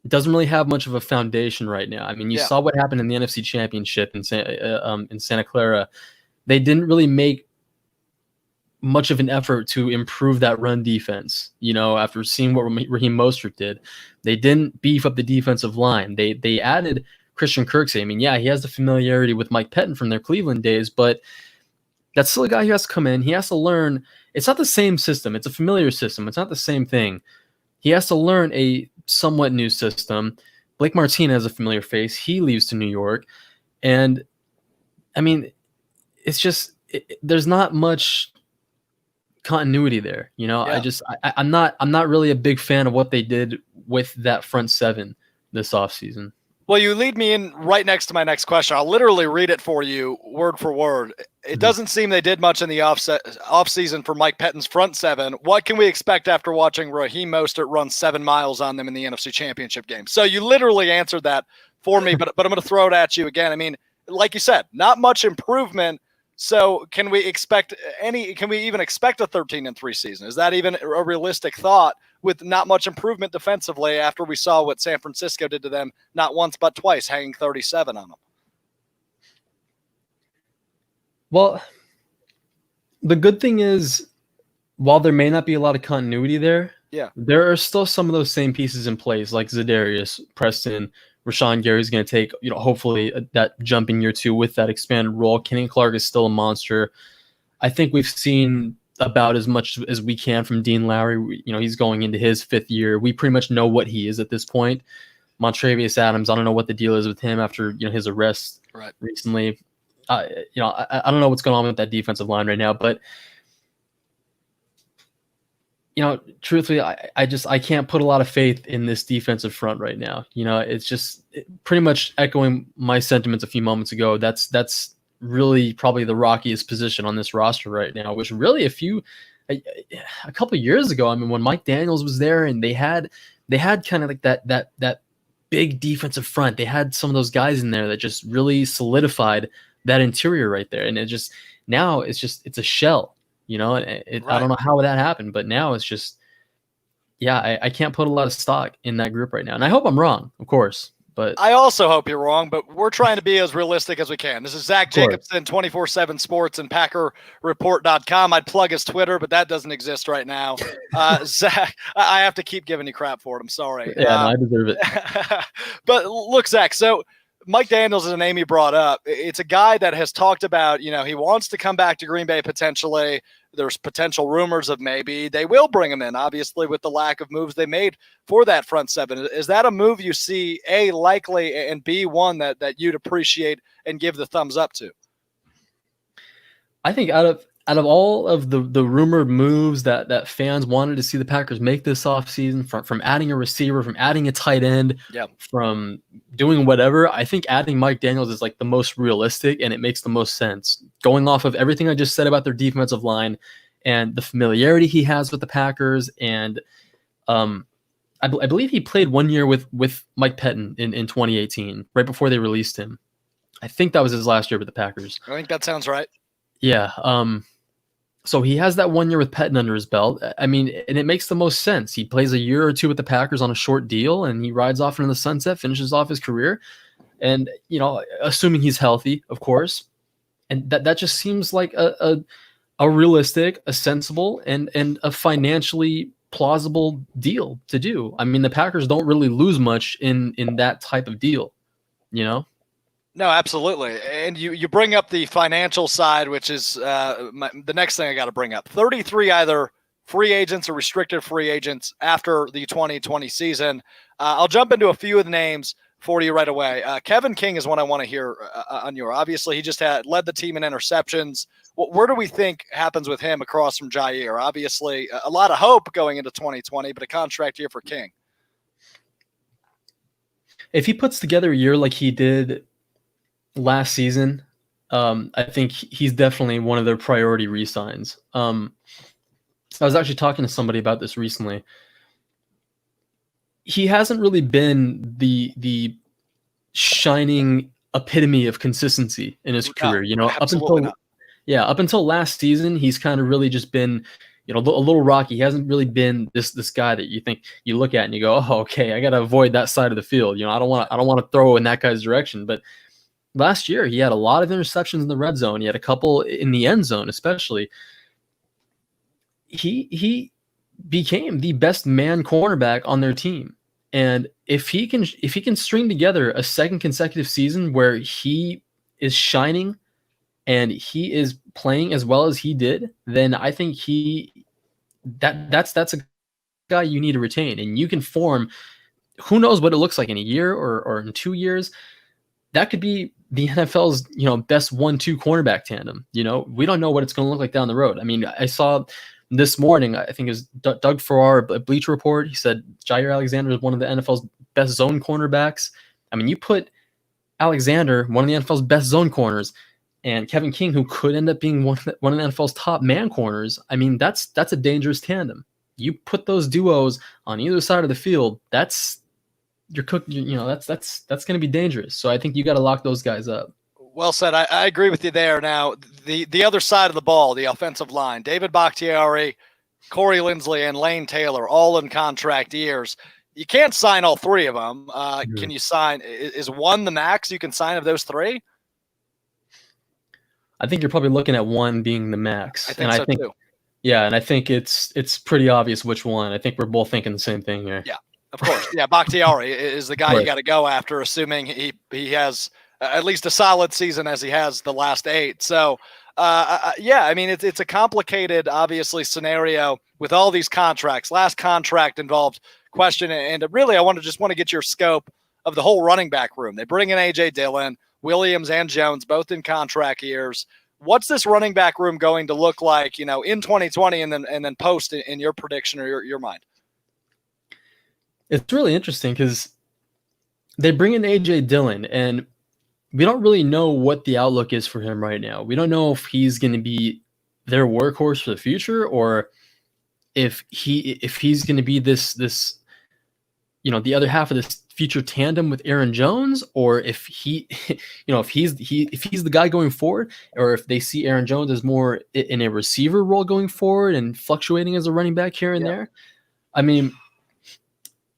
doesn't really have much of a foundation right now. I mean, you saw what happened in the NFC Championship in Santa Clara. They didn't really make much of an effort to improve that run defense. After seeing what Raheem Mostert did, they didn't beef up the defensive line. They added Christian Kirksey. I mean, yeah, he has the familiarity with Mike Pettin from their Cleveland days, but that's still a guy who has to come in. He has to learn. It's not the same system. It's a familiar system. It's not the same thing. He has to learn a somewhat new system. Blake Martinez is a familiar face. He leaves to New York. And, I mean, it's just there's not much continuity there. I'm not really a big fan of what they did with that front seven this offseason. Well, you lead me in right next to my next question. I'll literally read it for you word for word. It doesn't seem they did much in the offseason for Mike Pettin's front seven. What can we expect after watching Raheem Mostert run 7 miles on them in the NFC Championship game? So you literally answered that for me, but I'm going to throw it at you again. I mean, like you said, not much improvement. So can we even expect a 13-3 season? Is that even a realistic thought with not much improvement defensively after we saw what San Francisco did to them not once but twice, hanging 37 on them? Well, the good thing is, while there may not be a lot of continuity there, there are still some of those same pieces in place, like Zadarius, Preston, Rashawn Gary's going to take, hopefully that jump in year two with that expanded role. Kenny Clark is still a monster. I think we've seen about as much as we can from Dean Lowry. He's going into his 5th year. We pretty much know what he is at this point. Montrevious Adams, I don't know what the deal is with him after his arrest recently. I don't know what's going on with that defensive line right now, but truthfully, I can't put a lot of faith in this defensive front right now. It's just pretty much echoing my sentiments a few moments ago. That's really probably the rockiest position on this roster right now, which really a couple of years ago, I mean, when Mike Daniels was there and they had kind of like that big defensive front, they had some of those guys in there that just really solidified that interior right there. And it's a shell, I don't know how that happened, but now it's just, I can't put a lot of stock in that group right now. And I hope I'm wrong, of course, but I also hope you're wrong, but we're trying to be as realistic as we can. This is Zach Jacobson, 24/7 Sports and PackerReport.com. I'd plug his Twitter, but that doesn't exist right now. Zach, I have to keep giving you crap for it. I'm sorry. Yeah, I deserve it. But look, Zach, so Mike Daniels is a name you brought up. It's a guy that has talked about, he wants to come back to Green Bay potentially. There's potential rumors of maybe they will bring him in, obviously, with the lack of moves they made for that front seven. Is that a move you see, A, likely, and B, one that you'd appreciate and give the thumbs up to? I think out of all of the rumored moves that fans wanted to see the Packers make this offseason, from adding a receiver, from adding a tight end, from doing whatever, I think adding Mike Daniels is like the most realistic and it makes the most sense. Going off of everything I just said about their defensive line and the familiarity he has with the Packers, and I believe he played 1 year with Mike Pettin in 2018, right before they released him. I think that was his last year with the Packers. I think that sounds right. Yeah. So he has that 1 year with Pettin under his belt. I mean, and it makes the most sense. He plays a year or two with the Packers on a short deal, and he rides off into the sunset, finishes off his career. And, assuming he's healthy, of course. And that just seems like a realistic, a sensible, and a financially plausible deal to do. I mean, the Packers don't really lose much in that type of deal, No, absolutely. And you bring up the financial side, which is the next thing I got to bring up. 33 either free agents or restricted free agents after the 2020 season. I'll jump into a few of the names for you right away. Kevin King is one I want to hear on your. Obviously, he just led the team in interceptions. Where do we think happens with him across from Jair? Obviously, a lot of hope going into 2020, but a contract year for King. If he puts together a year like he did last season, I think he's definitely one of their priority re-signs. I was actually talking to somebody about this recently. He hasn't really been the shining epitome of consistency in his career. Up until last season, he's kind of really just been, a little rocky. He hasn't really been this guy that you think you look at and you go, oh, okay, I got to avoid that side of the field. I don't want to throw in that guy's direction. But last year, he had a lot of interceptions in the red zone. He had a couple in the end zone, especially. He became the best man cornerback on their team. And if he can string together a second consecutive season where he is shining and he is playing as well as he did, then I think that's a guy you need to retain. And you can form, who knows what it looks like in a year or in 2 years. That could be the NFL's, best 1-2 cornerback tandem. We don't know what it's going to look like down the road. I mean, I saw this morning, I think it was Doug Farrar, a Bleacher Report. He said Jair Alexander is one of the NFL's best zone cornerbacks. I mean, you put Alexander, one of the NFL's best zone corners, and Kevin King, who could end up being one of the NFL's top man corners. I mean, that's a dangerous tandem. You put those duos on either side of the field, that's going to be dangerous. So I think you got to lock those guys up. Well said. I agree with you there. Now, the other side of the ball, the offensive line, David Bakhtiari, Corey Linsley, and Lane Taylor, all in contract years. You can't sign all three of them. Can you sign? Is one the max you can sign of those three? I think you're probably looking at one being the max. I think too. Yeah, and I think it's pretty obvious which one. I think we're both thinking the same thing here. Yeah, of course. Yeah, Bakhtiari is the guy you got to go after, assuming he has at least a solid season as he has the last 8. So, I mean, it's a complicated, obviously, scenario with all these contracts. Last contract involved question, and really I want to get your scope of the whole running back room. They bring in A.J. Dillon, Williams, and Jones, both in contract years. What's this running back room going to look like, in 2020 and then post in your prediction or your mind? It's really interesting because they bring in A.J. Dillon, and we don't really know what the outlook is for him right now. We don't know if he's going to be their workhorse for the future, or if he's going to be this the other half of this future tandem with Aaron Jones, or if if he's the guy going forward, or if they see Aaron Jones as more in a receiver role going forward and fluctuating as a running back here and there. I mean,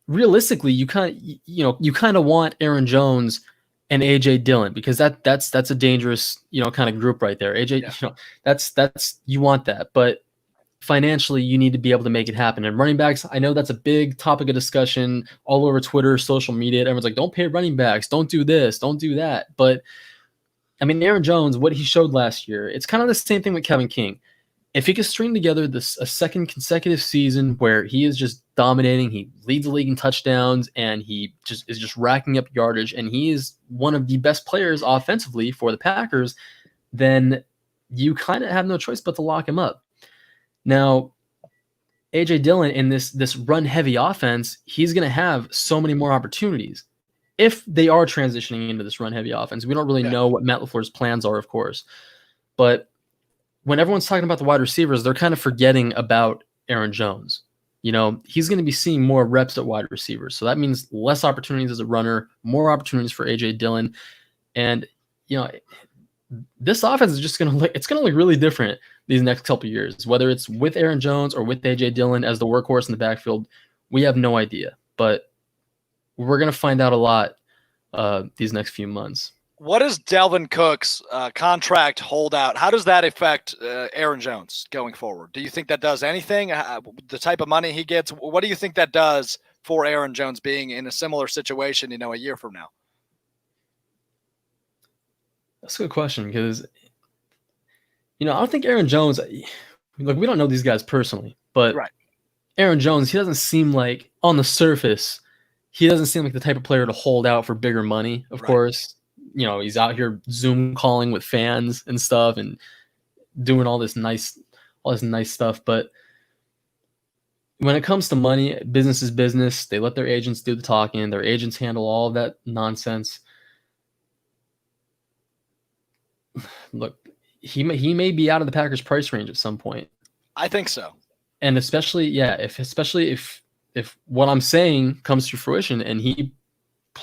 realistically, you kind of want Aaron Jones and AJ Dillon, because that's a dangerous kind of group right there. AJ, that's you want that, but financially you need to be able to make it happen. And running backs, I know that's a big topic of discussion all over Twitter, social media. Everyone's like, don't pay running backs, don't do this, don't do that. But I mean, Aaron Jones, what he showed last year, it's kind of the same thing with Kevin King. If he could string together a second consecutive season where he is just dominating, he leads the league in touchdowns, and he is just racking up yardage, and he is one of the best players offensively for the Packers, then you kind of have no choice but to lock him up. Now, A.J. Dillon in this run-heavy offense, he's going to have so many more opportunities if they are transitioning into this run-heavy offense. We don't really know what Matt LaFleur's plans are, of course. But when everyone's talking about the wide receivers, they're kind of forgetting about Aaron Jones. He's going to be seeing more reps at wide receivers. So that means less opportunities as a runner, more opportunities for A.J. Dillon. And, this offense is just going to look really different these next couple of years. Whether it's with Aaron Jones or with A.J. Dillon as the workhorse in the backfield, we have no idea. But we're going to find out a lot these next few months. What is Dalvin Cook's contract holdout? How does that affect Aaron Jones going forward? Do you think that does anything? The type of money he gets, what do you think that does for Aaron Jones being in a similar situation, a year from now? That's a good question, because, I don't think Aaron Jones, we don't know these guys personally, but Aaron Jones, he doesn't seem like, on the surface, he doesn't seem like the type of player to hold out for bigger money, of course. He's out here Zoom calling with fans and stuff and doing all this nice stuff. But when it comes to money, business is business. They let their agents do the talking. Their agents handle all of that nonsense. Look, he may be out of the Packers price range at some point. I think so. And especially if what I'm saying comes to fruition and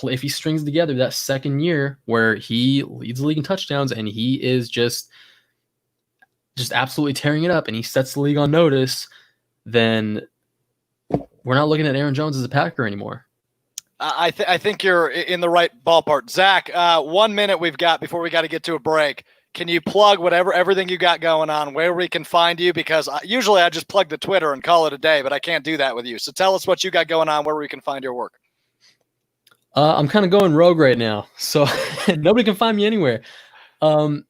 if he strings together that second year where he leads the league in touchdowns and he is just absolutely tearing it up and he sets the league on notice, then we're not looking at Aaron Jones as a Packer anymore. I think you're in the right ballpark. Zach, 1 minute we've got before we got to get to a break. Can you plug everything you got going on, where we can find you? Because usually I just plug the Twitter and call it a day, but I can't do that with you. So tell us what you got going on, where we can find your work. I'm kind of going rogue right now, so nobody can find me anywhere. I'll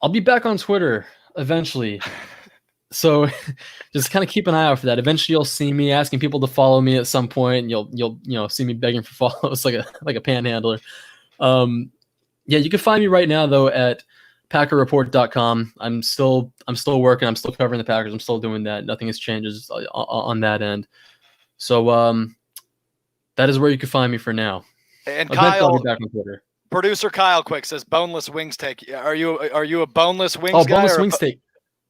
be back on Twitter eventually. So just kind of keep an eye out for that. Eventually you'll see me asking people to follow me at some point, and you'll see me begging for follows like a panhandler. You can find me right now though at PackerReport.com. I'm still working. I'm still covering the Packers. I'm still doing that. Nothing has changed on that end. So that is where you can find me for now. And Eventually Kyle, I'll be back on Twitter. Producer Kyle Quick says boneless wings take. Are you a boneless wings guy? Boneless wings take.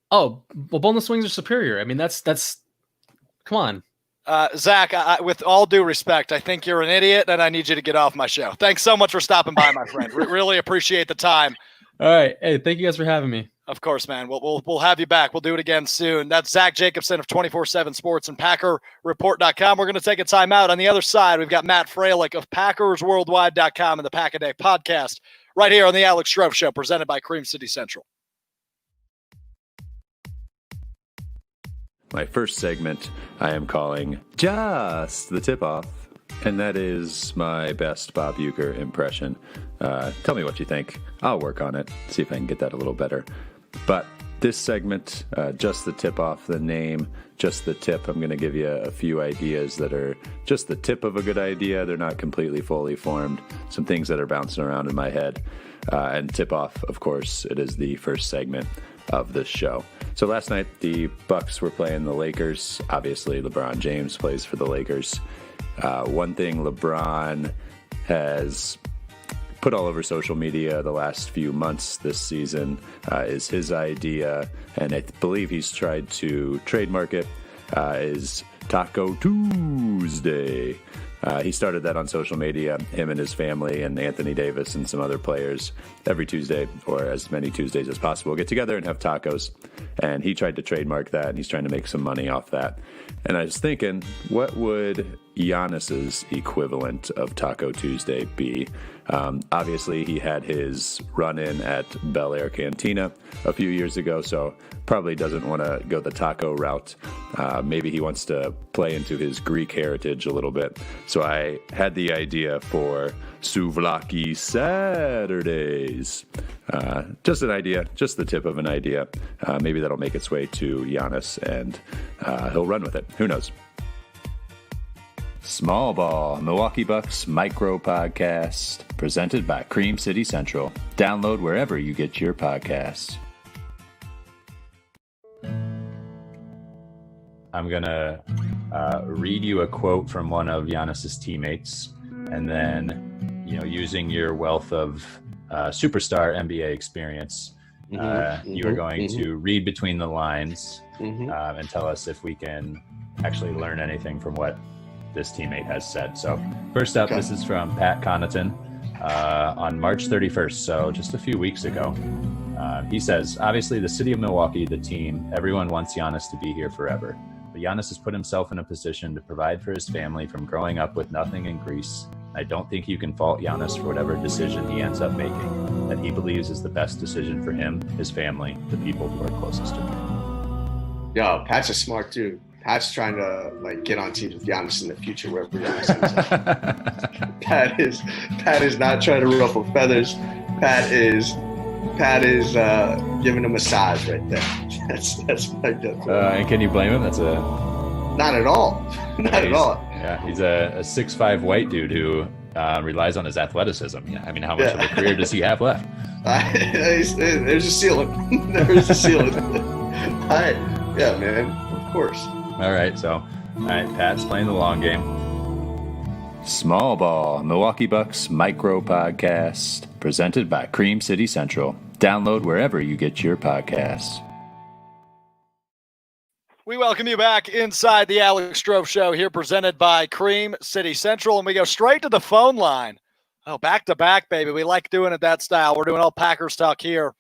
Oh, well, boneless wings are superior. I mean, that's come on. Zach, with all due respect, I think you're an idiot, and I need you to get off my show. Thanks so much for stopping by, my friend. Really appreciate the time. All right. Hey, thank you guys for having me. Of course, man. We'll have you back. We'll do it again soon. That's Zach Jacobson of 24/7 Sports and PackerReport.com. We're going to take a timeout. On the other side, we've got Matt Froehlich of PackersWorldwide.com and the Pack-A-Day podcast right here on the Alex Strouf Show, presented by Cream City Central. My first segment I am calling Just the Tip-Off, and that is my best Bob Uecker impression. Tell me what you think. I'll work on it, see if I can get that a little better. But This segment, just the tip off, the name, just the tip. I'm going to give you a few ideas that are just the tip of a good idea. They're not completely fully formed. Some things that are bouncing around in my head. And tip off, of course, it is the first segment of this show. So last night, the Bucks were playing the Lakers. Obviously, LeBron James plays for the Lakers. One thing LeBron has put all over social media the last few months this season is his idea, and I believe he's tried to trademark it, is Taco Tuesday. He started that on social media, him and his family and Anthony Davis and some other players every Tuesday, or as many Tuesdays as possible, get together and have tacos. And he tried to trademark that, and he's trying to make some money off that. And I was thinking, what would Giannis's equivalent of Taco Tuesday be? Obviously, he had his run-in at Bel Air Cantina a few years ago, so probably doesn't want to go the taco route. Maybe he wants to play into his Greek heritage a little bit. So I had the idea for Souvlaki Saturdays. Just an idea, just the tip of an idea. Maybe that'll make its way to Giannis, and he'll run with it. Who knows? Small Ball, Milwaukee Bucks micro podcast, presented by Cream City Central. Download wherever you get your podcasts. I'm going to read you a quote from one of Giannis's teammates, and then, using your wealth of superstar NBA experience, you are going to read between the lines and tell us if we can actually learn anything from what this teammate has said. So first up, this is from Pat Connaughton on March 31st, so just a few weeks ago. He says, obviously the city of Milwaukee, the team, everyone wants Giannis to be here forever. But Giannis has put himself in a position to provide for his family from growing up with nothing in Greece. I don't think you can fault Giannis for whatever decision he ends up making, that he believes is the best decision for him, his family, the people who are closest to him. Yo, Pat's a smart dude. Pat's trying to get on teams with Giannis in the future, wherever Giannis ends up. Pat is not trying to ruffle feathers. Pat is giving a massage right there. That's my gut. And can you blame him? Not at all. Not at all. Yeah, he's a 6'5" white dude who relies on his athleticism. Yeah, I mean, how much of a career does he have left? There's a ceiling. There's a ceiling. Yeah, man. Of course. All right, Pat's playing the long game. Small Ball, Milwaukee Bucks micro podcast, presented by Cream City Central. Download wherever you get your podcasts. We welcome you back inside the Alex Strouf Show, here presented by Cream City Central, and we go straight to the phone line. Oh, back to back, baby. We like doing it that style. We're doing all Packers talk here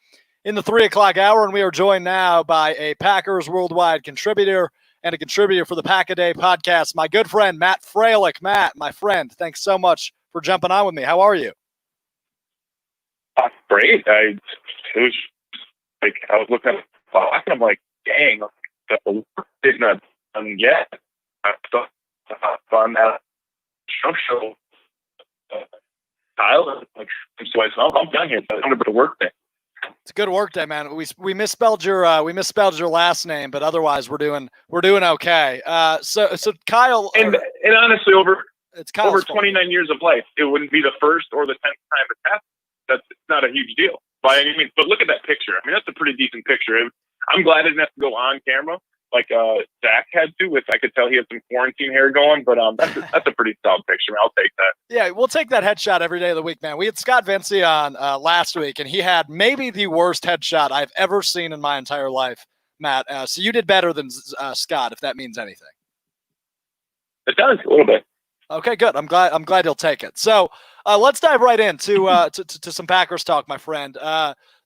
in the 3 o'clock hour, and we are joined now by a Packers Worldwide contributor and a contributor for the Pack-A-Day podcast, my good friend, Matt Froehlich. Matt, my friend, thanks so much for jumping on with me. How are you? Great. I was looking at the clock, and I'm like, dang, the work is not done yet. I thought fun at the show. Kyle, so I'm done here. I'm going to work day. It's a good work day, man. We misspelled your last name, but otherwise we're doing okay. So Kyle, and honestly, over 29 years of life, it wouldn't be the first or the 10th time it's happened. That's not a huge deal by any means. But look at that picture. I mean, that's a pretty decent picture. I'm glad I didn't have to go on camera like Zach had to. I could tell he had some quarantine hair going, but that's a pretty solid picture. I'll take that. Yeah, we'll take that headshot every day of the week, man. We had Scott Vinci on last week, and he had maybe the worst headshot I've ever seen in my entire life, Matt. So you did better than Scott, if that means anything. It does a little bit. Okay, good. I'm glad you'll take it. So let's dive right into to some Packers talk, my friend.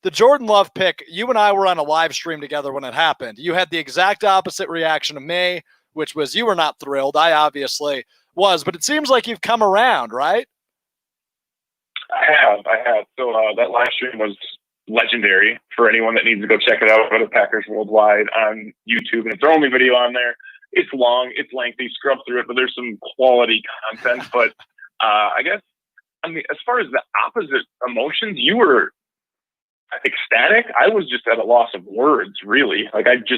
The Jordan Love pick, you and I were on a live stream together when it happened. You had the exact opposite reaction to me, which was you were not thrilled. I obviously was, but it seems like you've come around, right? I have. So that live stream was legendary for anyone that needs to go check it out. Go to Packers Worldwide on YouTube, and it's our only video on there. It's long, it's lengthy, scrub through it, but there's some quality content. But I guess, as far as the opposite emotions, you were ecstatic. I was just at a loss of words, really. Like I don't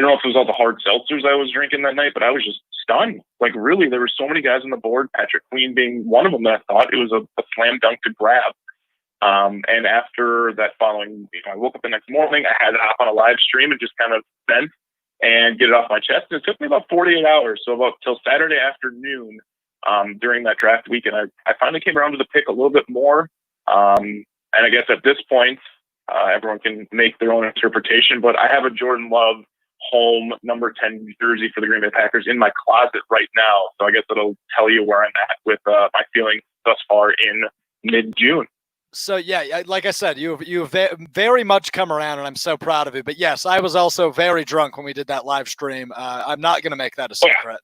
know if it was all the hard seltzers I was drinking that night, but I was just stunned. Like really, there were so many guys on the board, Patrick Queen being one of them that I thought it was a slam dunk to grab. And after that following, I woke up the next morning, I had to hop on a live stream and just kind of vent and get it off my chest. And it took me about 48 hours. So about till Saturday afternoon, during that draft weekend, I finally came around to the pick a little bit more. And I guess at this point, everyone can make their own interpretation, but I have a Jordan Love home number 10 jersey for the Green Bay Packers in my closet right now. So I guess it'll tell you where I'm at with my feelings thus far in mid-June. So yeah, like I said, you've very much come around, and I'm so proud of you. But yes, I was also very drunk when we did that live stream. I'm not going to make that a secret,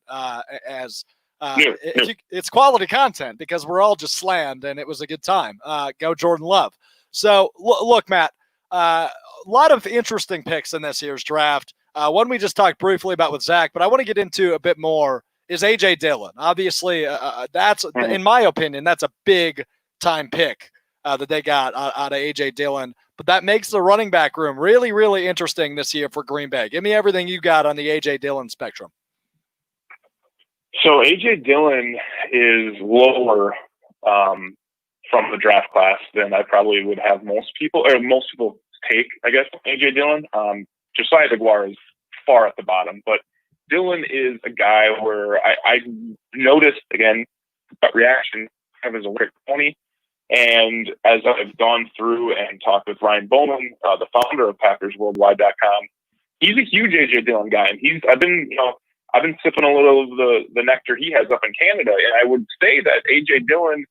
it's quality content because we're all just slammed, and it was a good time. Go Jordan Love. So look, Matt, a lot of interesting picks in this year's draft. One we just talked briefly about with Zach, but I want to get into a bit more is A.J. Dillon. Obviously, that's in my opinion, that's a big time pick. That they got out of A.J. Dillon. But that makes the running back room really, really interesting this year for Green Bay. Give me everything you got on the A.J. Dillon spectrum. So A.J. Dillon is lower from the draft class than I probably would have most people take, I guess, A.J. Dillon. Josiah DeGuara is far at the bottom. But Dillon is a guy where I noticed, again, gut reaction of his electric pony. And as I've gone through and talked with Ryan Bowman, the founder of PackersWorldwide.com, he's a huge A.J. Dillon guy, and I've been sipping a little of the nectar he has up in Canada, and I would say that A.J. Dillon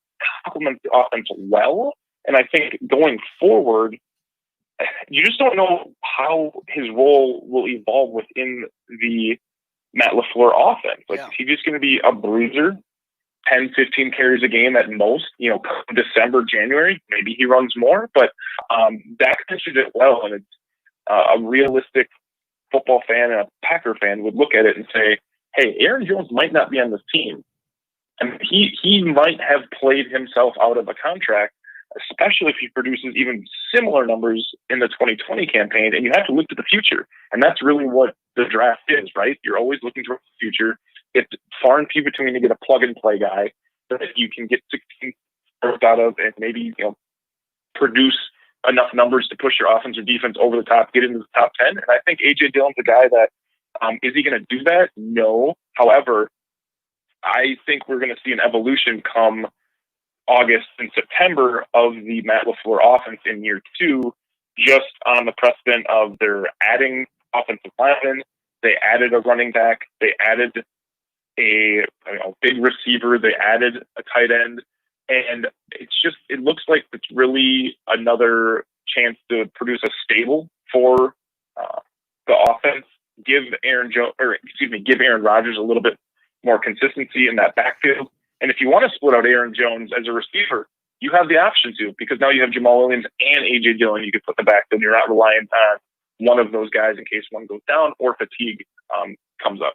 complements the offense well. And I think going forward, you just don't know how his role will evolve within the Matt LaFleur offense. Like, is he just going to be a bruiser? 10, 15 carries a game at most, December, January, maybe he runs more, but Dak mentioned it well. And it's a realistic football fan and a Packer fan would look at it and say, hey, Aaron Jones might not be on this team. And he might have played himself out of a contract, especially if he produces even similar numbers in the 2020 campaign. And you have to look to the future. And that's really what the draft is, right? You're always looking towards the future. It's far and few between to get a plug-and-play guy that you can get 16 out of and maybe produce enough numbers to push your offense or defense over the top, get into the top 10. And I think A.J. Dillon's a guy that is he going to do that? No. However, I think we're going to see an evolution come August and September of the Matt LaFleur offense in year 2, just on the precedent of they're adding offensive linemen, they added a running back, they added a big receiver, they added a tight end, and it looks like it's really another chance to produce a stable for the offense. Give Aaron Rodgers a little bit more consistency in that backfield. And if you want to split out Aaron Jones as a receiver, you have the option to, because now you have Jamal Williams and A.J. Dillon you could put in the backfield. You're not reliant on one of those guys in case one goes down or fatigue comes up.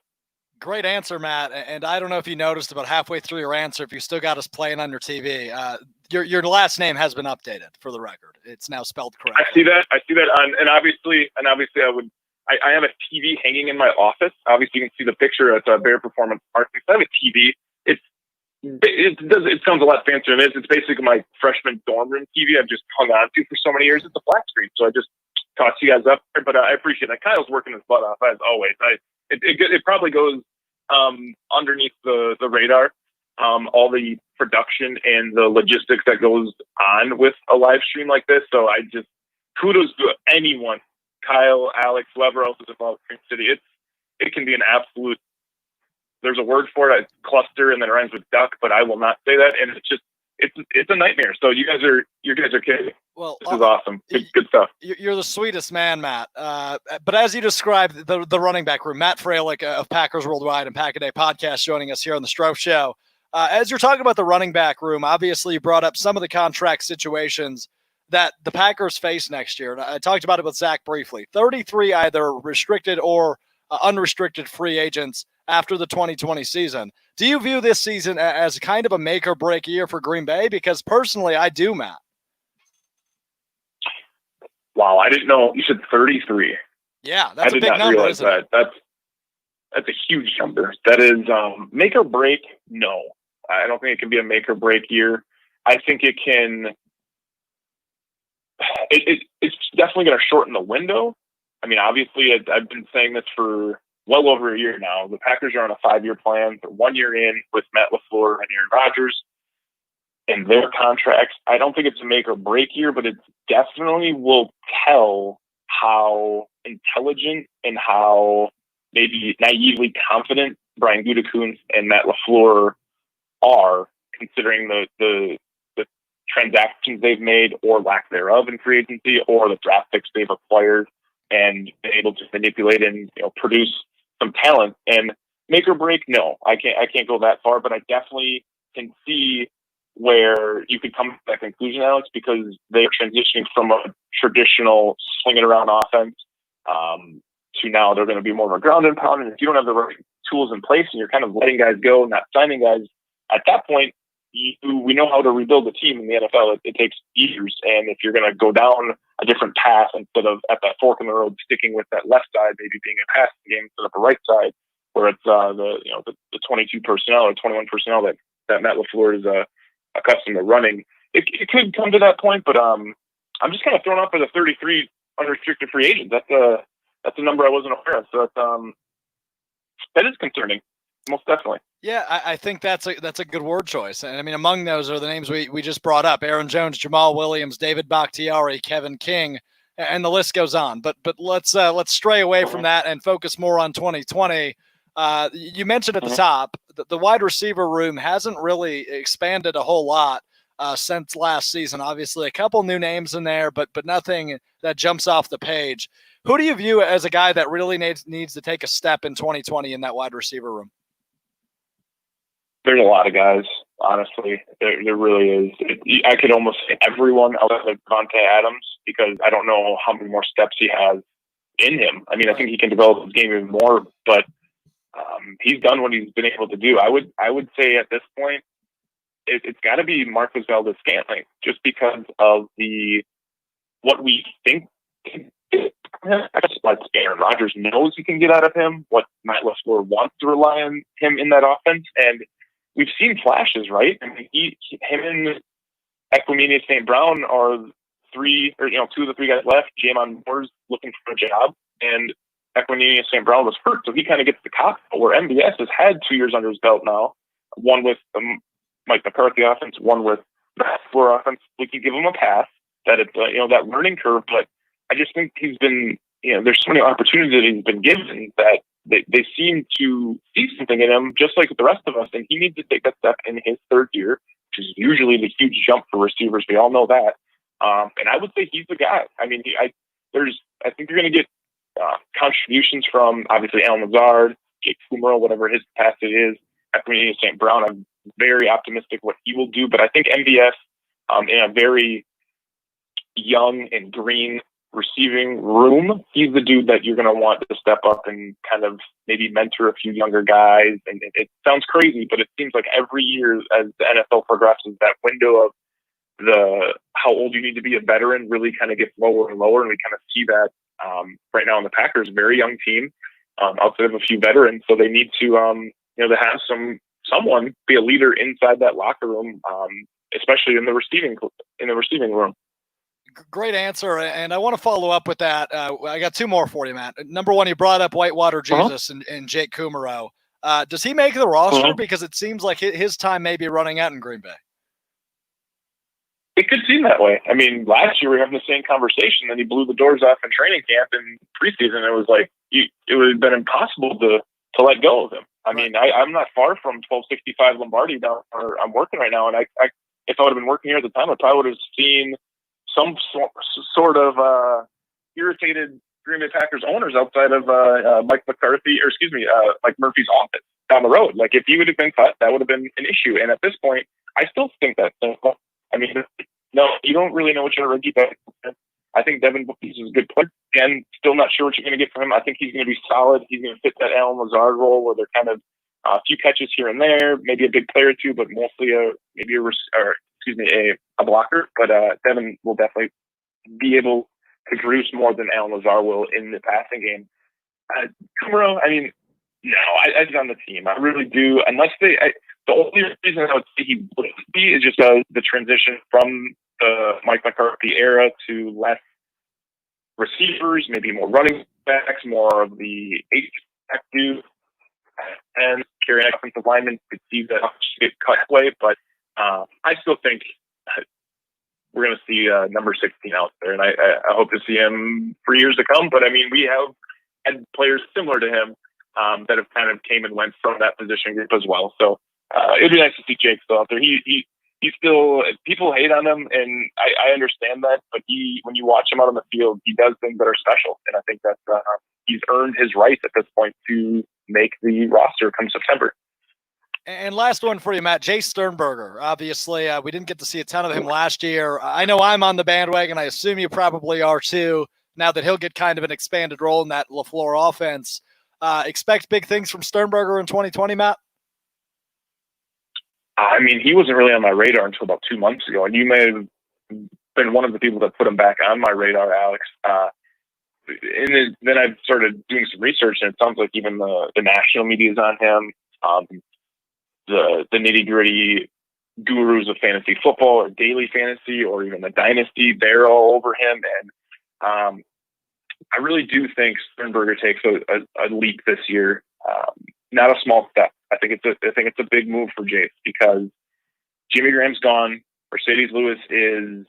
Great answer, Matt. And I don't know if you noticed about halfway through your answer, if you still got us playing on your TV, your last name has been updated for the record. It's now spelled correctly. I see that and obviously I have a TV hanging in my office. Obviously you can see the picture at Bear Performance Marketing. I have a TV. It sounds a lot fancier than it is. It's basically my freshman dorm room TV I've just hung on to for so many years. It's a flat screen. So I just tossed you guys up there, but I appreciate that. Kyle's working his butt off as always. It probably goes underneath the radar, all the production and the logistics that goes on with a live stream like this. So I just kudos to anyone, Kyle, Alex, whoever else is involved in City. It can be an absolute, there's a word for it, cluster, and then it rhymes with duck, but I will not say that. And it's a nightmare. So you guys are kidding. Well, this is awesome. Good stuff. You're the sweetest man, Matt. But as you described the running back room, Matt Froehlich of Packers Worldwide and Pack a Day podcast joining us here on the Strouf Show. As you're talking about the running back room, obviously you brought up some of the contract situations that the Packers face next year. And I talked about it with Zach briefly. 33 either restricted or unrestricted free agents after the 2020 season. Do you view this season as kind of a make or break year for Green Bay? Because personally, I do, Matt. Wow, I didn't know. You said 33. Yeah, I did not realize that. That's a huge number. That is make or break. No, I don't think it can be a make or break year. I think it can. It's definitely going to shorten the window. I mean, obviously, I've been saying this for well over a year now. The Packers are on a 5-year plan. They're 1 year in with Matt LaFleur and Aaron Rodgers and their contracts. I don't think it's a make or break year, but it definitely will tell how intelligent and how maybe naively confident Brian Gutekunst and Matt LaFleur are, considering the transactions they've made or lack thereof in free agency, or the draft picks they've acquired and been able to manipulate and produce some talent. And make or break, no, I can't go that far, but I definitely can see where you could come to that conclusion, Alex, because they're transitioning from a traditional swinging around offense to now they're going to be more of a ground and pound. And if you don't have the right tools in place and you're kind of letting guys go, not signing guys, at that point, we know how to rebuild a team in the NFL. It takes years. And if you're going to go down a different path instead of at that fork in the road, sticking with that left side, maybe being a passing game instead of a right side, where it's the 22 personnel or 21 personnel that Matt LaFleur is accustomed to running, it could come to that point. But I'm just kind of thrown off for the 33 unrestricted free agents. That's a number I wasn't aware of. So that is concerning, most definitely. Yeah, I think that's a good word choice. And I mean, among those are the names we just brought up: Aaron Jones, Jamal Williams, David Bakhtiari, Kevin King, and the list goes on. But let's stray away from that and focus more on 2020. You mentioned at the top that the wide receiver room hasn't really expanded a whole lot since last season. Obviously, a couple new names in there, but nothing that jumps off the page. Who do you view as a guy that really needs to take a step in 2020 in that wide receiver room? There's a lot of guys, honestly. There really is. I could almost say everyone outside of Devontae Adams, because I don't know how many more steps he has in him. I mean, I think he can develop his game even more, but he's done what he's been able to do. I would say at this point, it's got to be Marcus Valdes-Scantling, just because of what we think. I guess what Aaron Rodgers knows he can get out of him, what Matt LaFleur wants to rely on him in that offense, and we've seen flashes, right? I mean, him and Equanimeous St. Brown are two of the three guys left. Jaymon Moore's looking for a job, and Equanimeous St. Brown was hurt, so he kind of gets the cop. Where MVS has had 2 years under his belt now, one with Mike McCarthy offense, one with Matt LaFleur offense. We can give him a pass. That it's that learning curve, but I just think he's been there's so many opportunities that he's been given that they seem to see something in him, just like the rest of us, and he needs to take that step in his 3rd year, which is usually the huge jump for receivers. We all know that, and I would say he's the guy. I mean, I think you're going to get contributions from obviously Alan Lazard, Jake Kummerow, whatever his capacity is. Equanimeous St. Brown, I'm very optimistic what he will do, but I think MVS in a very young and green receiving room, he's the dude that you're going to want to step up and kind of maybe mentor a few younger guys. And it sounds crazy, but it seems like every year as the NFL progresses, that window of how old you need to be a veteran really kind of gets lower and lower. And we kind of see that right now in the Packers, very young team outside of a few veterans. So they need to, to have someone be a leader inside that locker room, especially in the receiving room. Great answer, and I want to follow up with that. I got 2 more for you, Matt. Number one, you brought up Whitewater Jesus and Jake Kummerow. Does he make the roster? Because it seems like his time may be running out in Green Bay. It could seem that way. I mean, last year we were having the same conversation, and he blew the doors off in training camp and preseason. It was like it would have been impossible to let go of him. I mean, I'm not far from 1265 Lombardi down where I'm working right now, and if I would have been working here at the time, I probably would have seen some sort of irritated Green Bay Packers owners outside of Mike Murphy's office down the road. Like, if he would have been cut, that would have been an issue. And at this point, I still think that. I mean, no, you don't really know what you're going to get. I think Devin Booker is a good player. Again, still not sure what you're going to get from him. I think he's going to be solid. He's going to fit that Alan Lazard role where they're kind of a few catches here and there, maybe a big player or two, but mostly a blocker. But Devin will definitely be able to produce more than Alan Lazar will in the passing game. Kumaro, I mean, no, I'd on the team. I really do. Unless the only reason I would say he wouldn't be is just the transition from the Mike McCarthy era to less receivers, maybe more running backs, more of the eight-back dude, and carrying offensive linemen could see that get cut away. But I still think we're going to see number 16 out there, and I hope to see him for years to come. But I mean, we have had players similar to him that have kind of came and went from that position group as well. So it'd be nice to see Jake still out there. He's still, people hate on him, and I understand that. But when you watch him out on the field, he does things that are special, and I think that he's earned his right at this point to make the roster come September. And last one for you, Matt. Jay Sternberger. Obviously, we didn't get to see a ton of him last year. I know I'm on the bandwagon. I assume you probably are too, now that he'll get kind of an expanded role in that LaFleur offense. Expect big things from Sternberger in 2020, Matt? I mean, he wasn't really on my radar until about 2 months ago, and you may have been one of the people that put him back on my radar, Alex. And then I started doing some research, and it sounds like even the national media is on him. The nitty-gritty gurus of fantasy football or daily fantasy or even the dynasty, they're all over him. And I really do think Sternberger takes a leap this year. Not a small step. I think it's a big move for Jace because Jimmy Graham's gone. Mercedes Lewis is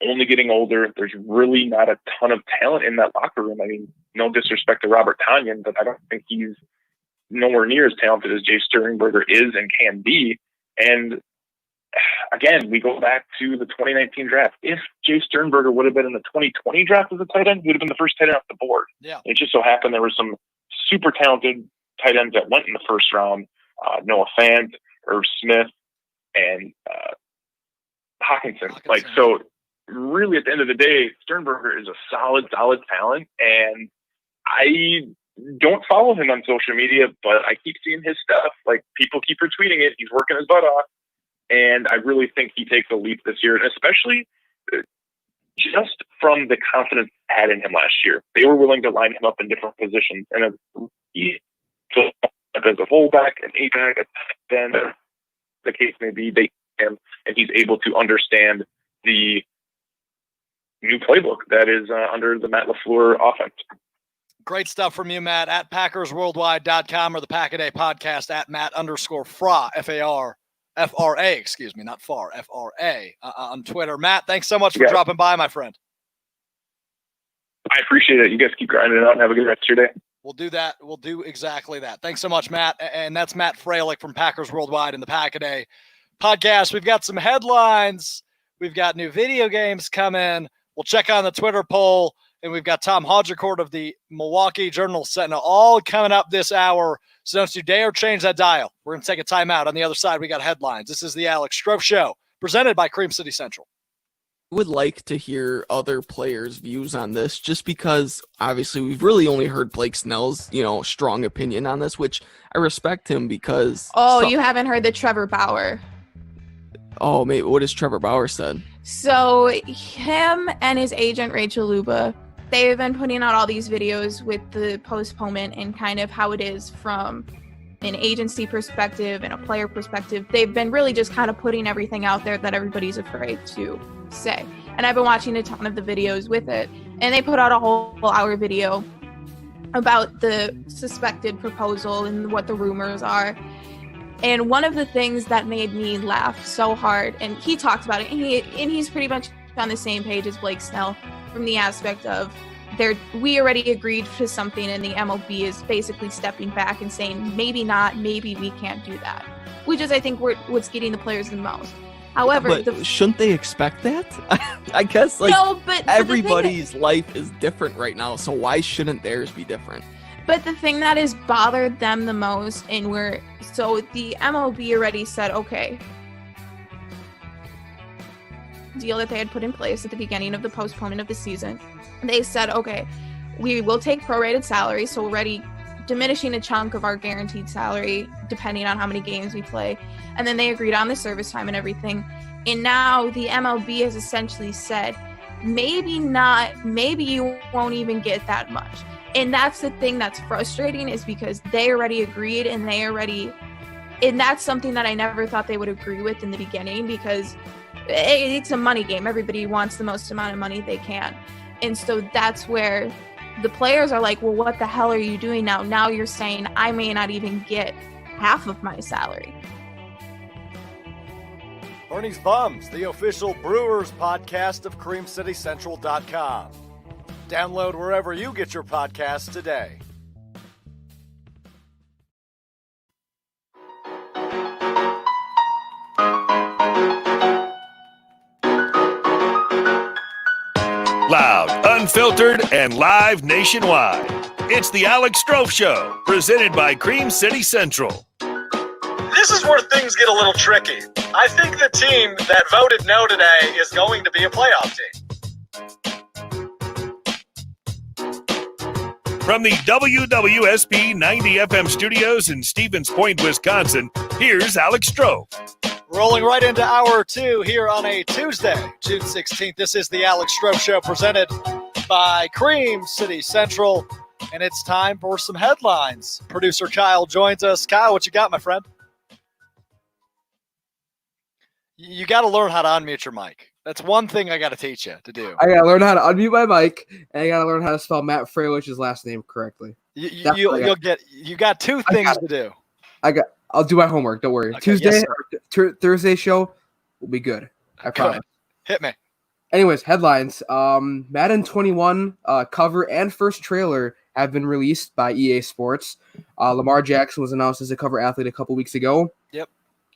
only getting older. There's really not a ton of talent in that locker room. I mean, no disrespect to Robert Tonyan, but I don't think he's nowhere near as talented as Jay Sternberger is and can be. And again, we go back to the 2019 draft. If Jay Sternberger would have been in the 2020 draft as a tight end, he would have been the first tight end off the board. Yeah. It just so happened there were some super talented tight ends that went in the first round. Noah Fant, Irv Smith, and Hawkinson. So really at the end of the day, Sternberger is a solid talent. And I don't follow him on social media, but I keep seeing his stuff. Like, people keep retweeting it. He's working his butt off. And I really think he takes a leap this year, and especially just from the confidence they had in him last year. They were willing to line him up in different positions. And as a fullback, an A-back, then the case may be, they him, and he's able to understand the new playbook that is under the Matt LaFleur offense. Great stuff from you, Matt, at PackersWorldwide.com or the Pack-A-Day podcast at Matt_Fra, F-R-A, excuse me, not far, F-R-A, on Twitter. Matt, thanks so much for dropping by, my friend. I appreciate it. You guys keep grinding it out and have a good rest of your day. We'll do that. We'll do exactly that. Thanks so much, Matt. And that's Matt Froehlich from Packers Worldwide in the Pack-A-Day podcast. We've got some headlines. We've got new video games coming. We'll check on the Twitter poll. And we've got Tom Haudricourt of the Milwaukee Journal-Sentinel all coming up this hour. So don't you dare change that dial. We're going to take a timeout. On the other side, we got headlines. This is the Alex Strouf Show, presented by Cream City Central. I would like to hear other players' views on this, just because obviously we've really only heard Blake Snell's, strong opinion on this, which I respect him because. Oh, you haven't heard the Trevor Bauer. Oh, maybe what has Trevor Bauer said? So him and his agent Rachel Luba, they've been putting out all these videos with the postponement and kind of how it is from an agency perspective and a player perspective. They've been really just kind of putting everything out there that everybody's afraid to say. And I've been watching a ton of the videos with it. And they put out a whole hour video about the suspected proposal and what the rumors are. And one of the things that made me laugh so hard, and he talks about it, and he's pretty much on the same page as Blake Snell from the aspect of we already agreed to something, and the MLB is basically stepping back and saying, maybe not, maybe we can't do that, which is, I think, what's getting the players the most. However, shouldn't they expect that? I guess, no, but everybody's life is different right now, so why shouldn't theirs be different? But the thing that has bothered them the most, so the MLB already said, okay, deal that they had put in place at the beginning of the postponement of the season, they said, okay, we will take prorated salary, so already diminishing a chunk of our guaranteed salary depending on how many games we play, and then they agreed on the service time and everything. And now the MLB has essentially said, maybe not, maybe you won't even get that much. And that's the thing that's frustrating, is because they already agreed and that's something that I never thought they would agree with in the beginning, because it's a money game. Everybody wants the most amount of money they can. And so that's where the players are like, well, what the hell are you doing now? Now you're saying I may not even get half of my salary. Bernie's Bums, the official Brewers podcast of CreamCityCentral.com. Download wherever you get your podcasts today. Loud, unfiltered, and live nationwide. It's the Alex Strouf Show, presented by Cream City Central. This is where things get a little tricky. I think the team that voted no today is going to be a playoff team. From the WWSP 90 FM studios in Stevens Point, Wisconsin, here's Alex Strouf. Rolling right into hour 2 here on a Tuesday, June 16th. This is the Alex Strouf Show, presented by Cream City Central, and it's time for some headlines. Producer Kyle joins us. Kyle, what you got, my friend? You got to learn how to unmute your mic. That's one thing I got to teach you to do. I got to learn how to unmute my mic, and I got to learn how to spell Matt Froehlich's last name correctly. You got two things to do. I'll do my homework. Don't worry. Okay, Tuesday, yes, Thursday show will be good. I promise. Hit me. Anyways, headlines. Madden 21 cover and first trailer have been released by EA Sports. Lamar Jackson was announced as a cover athlete a couple weeks ago. Yep.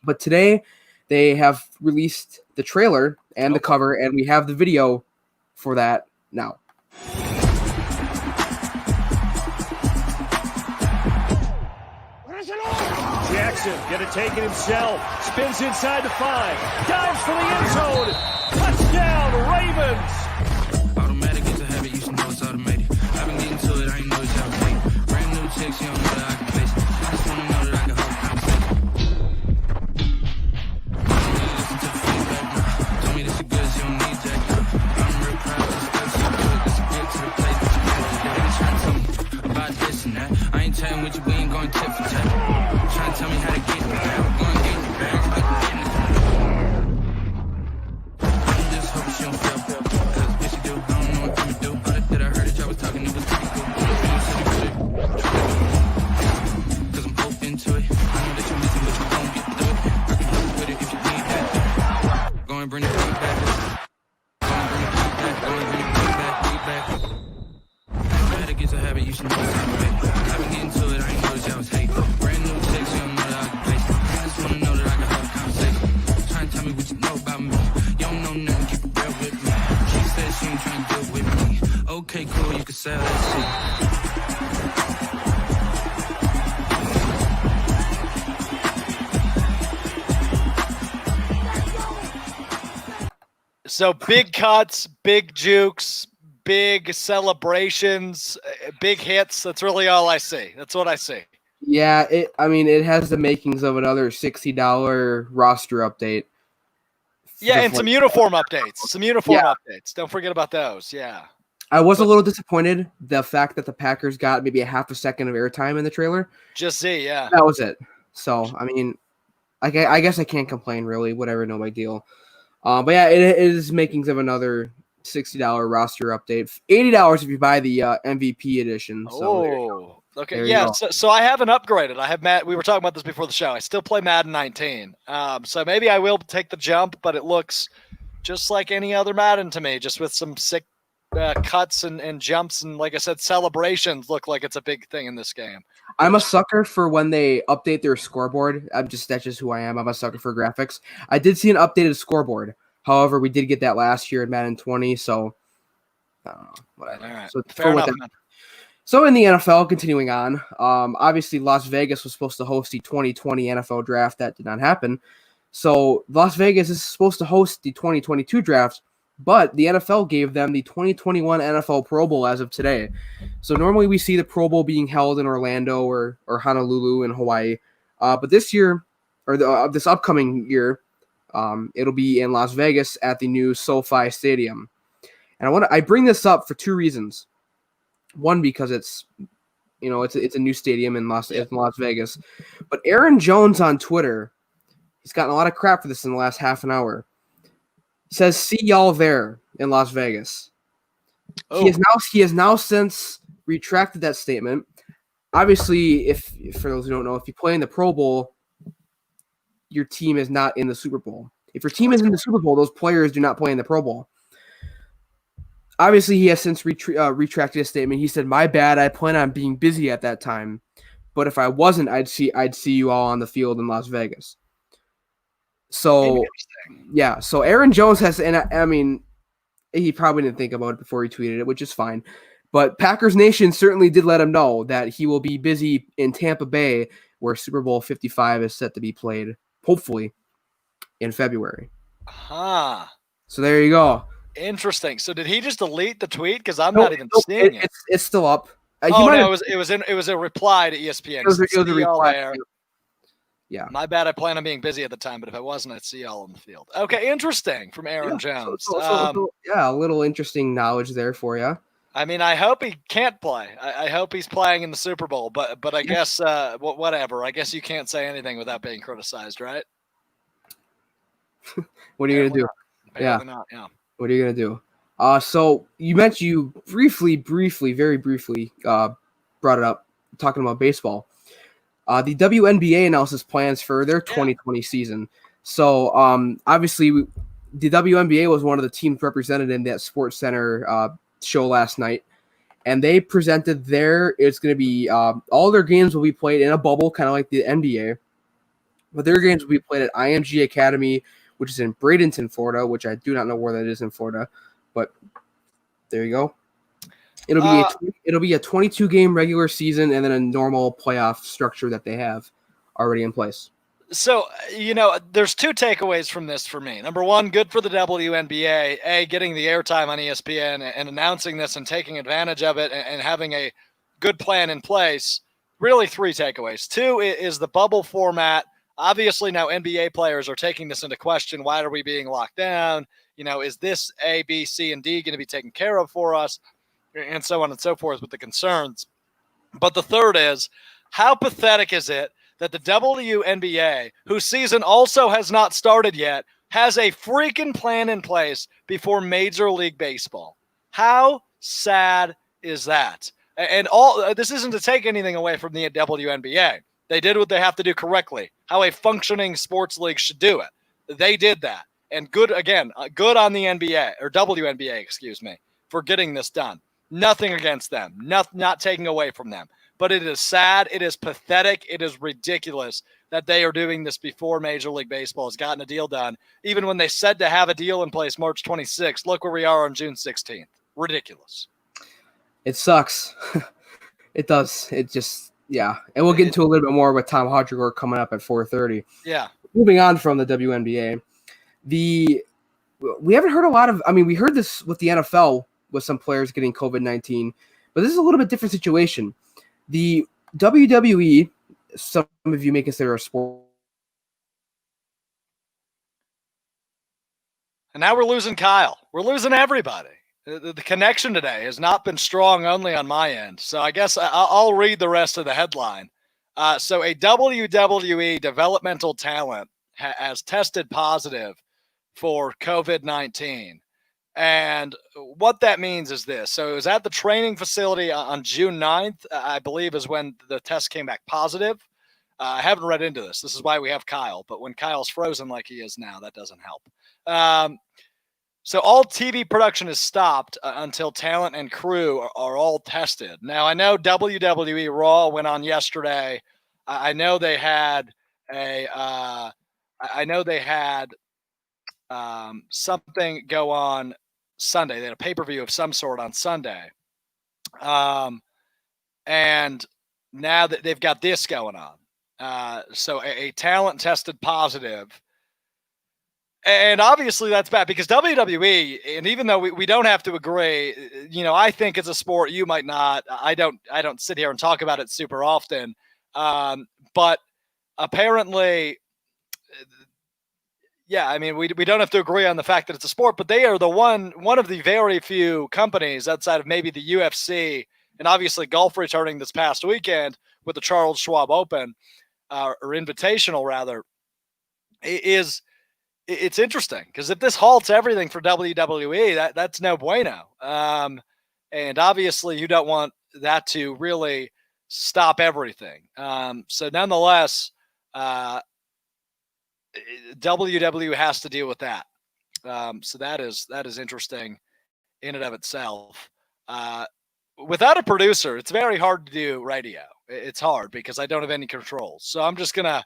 But today they have released the trailer and the cover, and we have the video for that now. Jackson gonna take it himself. Spins inside the 5. Dives for the end zone. Touchdown, Ravens. Automatic is a habit, you should know it's automated. I've been getting to it, I ain't know it's outdated. Brand new chicks, you don't know that I can place it. I just wanna know that I can hold conversation. Listen to the feedback now. Tell me that you good, you don't need Jack now. I'm real proud of this stuff, so good. This is good to the plate. They ain't trying to tell me about this and that. I ain't chatting with you, we ain't going tip for tat. Trying to tell me how to get the bag. I'm going to get the bag. I'm getting it. I'm just hoping she don't feel. Cause what she do, I don't know what to do. All that I heard that y'all was talking, it was pretty cool. Cause I'm open to it. I know that you're missing, but you gon' get through it. I can help with it if you need that. Go and bring the feedback. Go and bring the feedback. Go and bring the feedback. Automatic is a habit, you should know it's automatic. I've been getting to it, I ain't know that y'all was hating. Brand new chicks, you don't know that I can place it. I just wanna know that I can have a conversation. Trying to tell me what you know about me. You don't know nothing, keep it real with me. She said she ain't trying to deal with me. Okay, cool, you can sell that shit. So big cuts, big jukes, big celebrations, big hits. That's really all I see. That's what I see. Yeah, it has the makings of another $60 roster update. Yeah, and some uniform updates. Updates. Don't forget about those. Yeah. I was a little disappointed the fact that the Packers got maybe a half a second of airtime in the trailer. Just see, yeah. That was it. So, I guess I can't complain, really. Whatever, no big deal. But yeah, it is makings of another $60 roster update. $80 if you buy the MVP edition. So okay. Yeah. So I haven't upgraded. I have we were talking about this before the show. I still play Madden 19. So maybe I will take the jump, but it looks just like any other Madden to me, just with some sick cuts and jumps. And like I said, celebrations look like it's a big thing in this game. I'm a sucker for when they update their scoreboard. That's just who I am. I'm a sucker for graphics. I did see an updated scoreboard. However, we did get that last year in Madden 20, so I don't know. Whatever. All right. So Fair enough, man. So in the NFL, continuing on, obviously Las Vegas was supposed to host the 2020 NFL draft. That did not happen. So Las Vegas is supposed to host the 2022 draft, but the NFL gave them the 2021 NFL Pro Bowl as of today. So normally we see the Pro Bowl being held in Orlando or Honolulu in Hawaii. But this year, or this upcoming year, it'll be in Las Vegas at the new SoFi Stadium. And I bring this up for two reasons. One, because it's a new stadium in Las Vegas. But Aaron Jones on Twitter, he's gotten a lot of crap for this in the last half an hour. Says, "See y'all there in Las Vegas." Oh. He has now since retracted that statement. Obviously, if for those who don't know, if you play in the Pro Bowl, your team is not in the Super Bowl. If your team is in the Super Bowl, those players do not play in the Pro Bowl. Obviously, he has since retracted his statement. He said, "My bad. I plan on being busy at that time, but if I wasn't, I'd see you all on the field in Las Vegas." So, yeah. So Aaron Jones has, and I mean, he probably didn't think about it before he tweeted it, which is fine. But Packers Nation certainly did let him know that he will be busy in Tampa Bay, where Super Bowl 55 is set to be played, hopefully, in February. So there you go. Interesting. So did he just delete the tweet? Because I'm not even seeing it. It's still up. It was a reply to ESPN. It was a reply. There. Yeah. My bad. I plan on being busy at the time, but if I wasn't, I'd see y'all on the field. Okay, interesting from Aaron Jones. So, a little interesting knowledge there for you. I mean, I hope he can't play. I hope he's playing in the Super Bowl, but I guess whatever. I guess you can't say anything without being criticized, right? What are you gonna do? Apparently not. Yeah. What are you gonna do? So you mentioned you very briefly brought it up talking about baseball. The WNBA announces plans for their 2020 season. So obviously the WNBA was one of the teams represented in that Sports Center show last night, and they presented it's going to be all their games will be played in a bubble, kind of like the NBA, but their games will be played at IMG Academy, which is in Bradenton, Florida, which I do not know where that is in Florida, but there you go. It'll be a 22 game regular season and then a normal playoff structure that they have already in place. So, there's two takeaways from this for me. Number one, good for the WNBA, getting the airtime on ESPN and announcing this and taking advantage of it and having a good plan in place. Really three takeaways. Two is the bubble format. Obviously, now NBA players are taking this into question. Why are we being locked down? Is this A, B, C, and D going to be taken care of for us? And so on and so forth with the concerns. But the third is, how pathetic is it that the WNBA, whose season also has not started yet, has a freaking plan in place before Major League Baseball? How sad is that? And this isn't to take anything away from the WNBA. They did what they have to do correctly, how a functioning sports league should do it. They did that. And good on the NBA, or WNBA, excuse me, for getting this done. Nothing against them, not taking away from them. But it is sad, it is pathetic, it is ridiculous that they are doing this before Major League Baseball has gotten a deal done. Even when they said to have a deal in place March 26th, look where we are on June 16th. Ridiculous. It sucks. It does. It just, yeah. And we'll get into a little bit more with Tom Haudricourt coming up at 4:30. Yeah. Moving on from the WNBA, we haven't heard a lot of, we heard this with the NFL with some players getting COVID-19, but this is a little bit different situation. The WWE, some of you may consider a sport. And now we're losing Kyle. We're losing everybody. The connection today has not been strong only on my end. So I guess I'll read the rest of the headline. So a WWE developmental talent has tested positive for COVID-19. And what that means is this. So it was at the training facility on June 9th, I believe, is when the test came back positive. I haven't read into this. This is why we have Kyle. But when Kyle's frozen like he is now, that doesn't help. So all TV production is stopped until talent and crew are all tested. Now, I know WWE Raw went on yesterday. I know they had something go on Sunday. They had a pay-per-view of some sort on Sunday. And now that they've got this going on. So a talent tested positive. And obviously that's bad because WWE, and even though we don't have to agree, I think it's a sport. You might not. I don't sit here and talk about it super often. But apparently, yeah, I mean, we don't have to agree on the fact that it's a sport, but they are the one of the very few companies outside of maybe the UFC and obviously golf returning this past weekend with the Charles Schwab Open or Invitational rather. It's interesting because if this halts everything for WWE, that's no bueno. And obviously you don't want that to really stop everything. So nonetheless, WWE has to deal with that. So that is interesting in and of itself. Without a producer, it's very hard to do radio. It's hard because I don't have any control. So I'm just going to,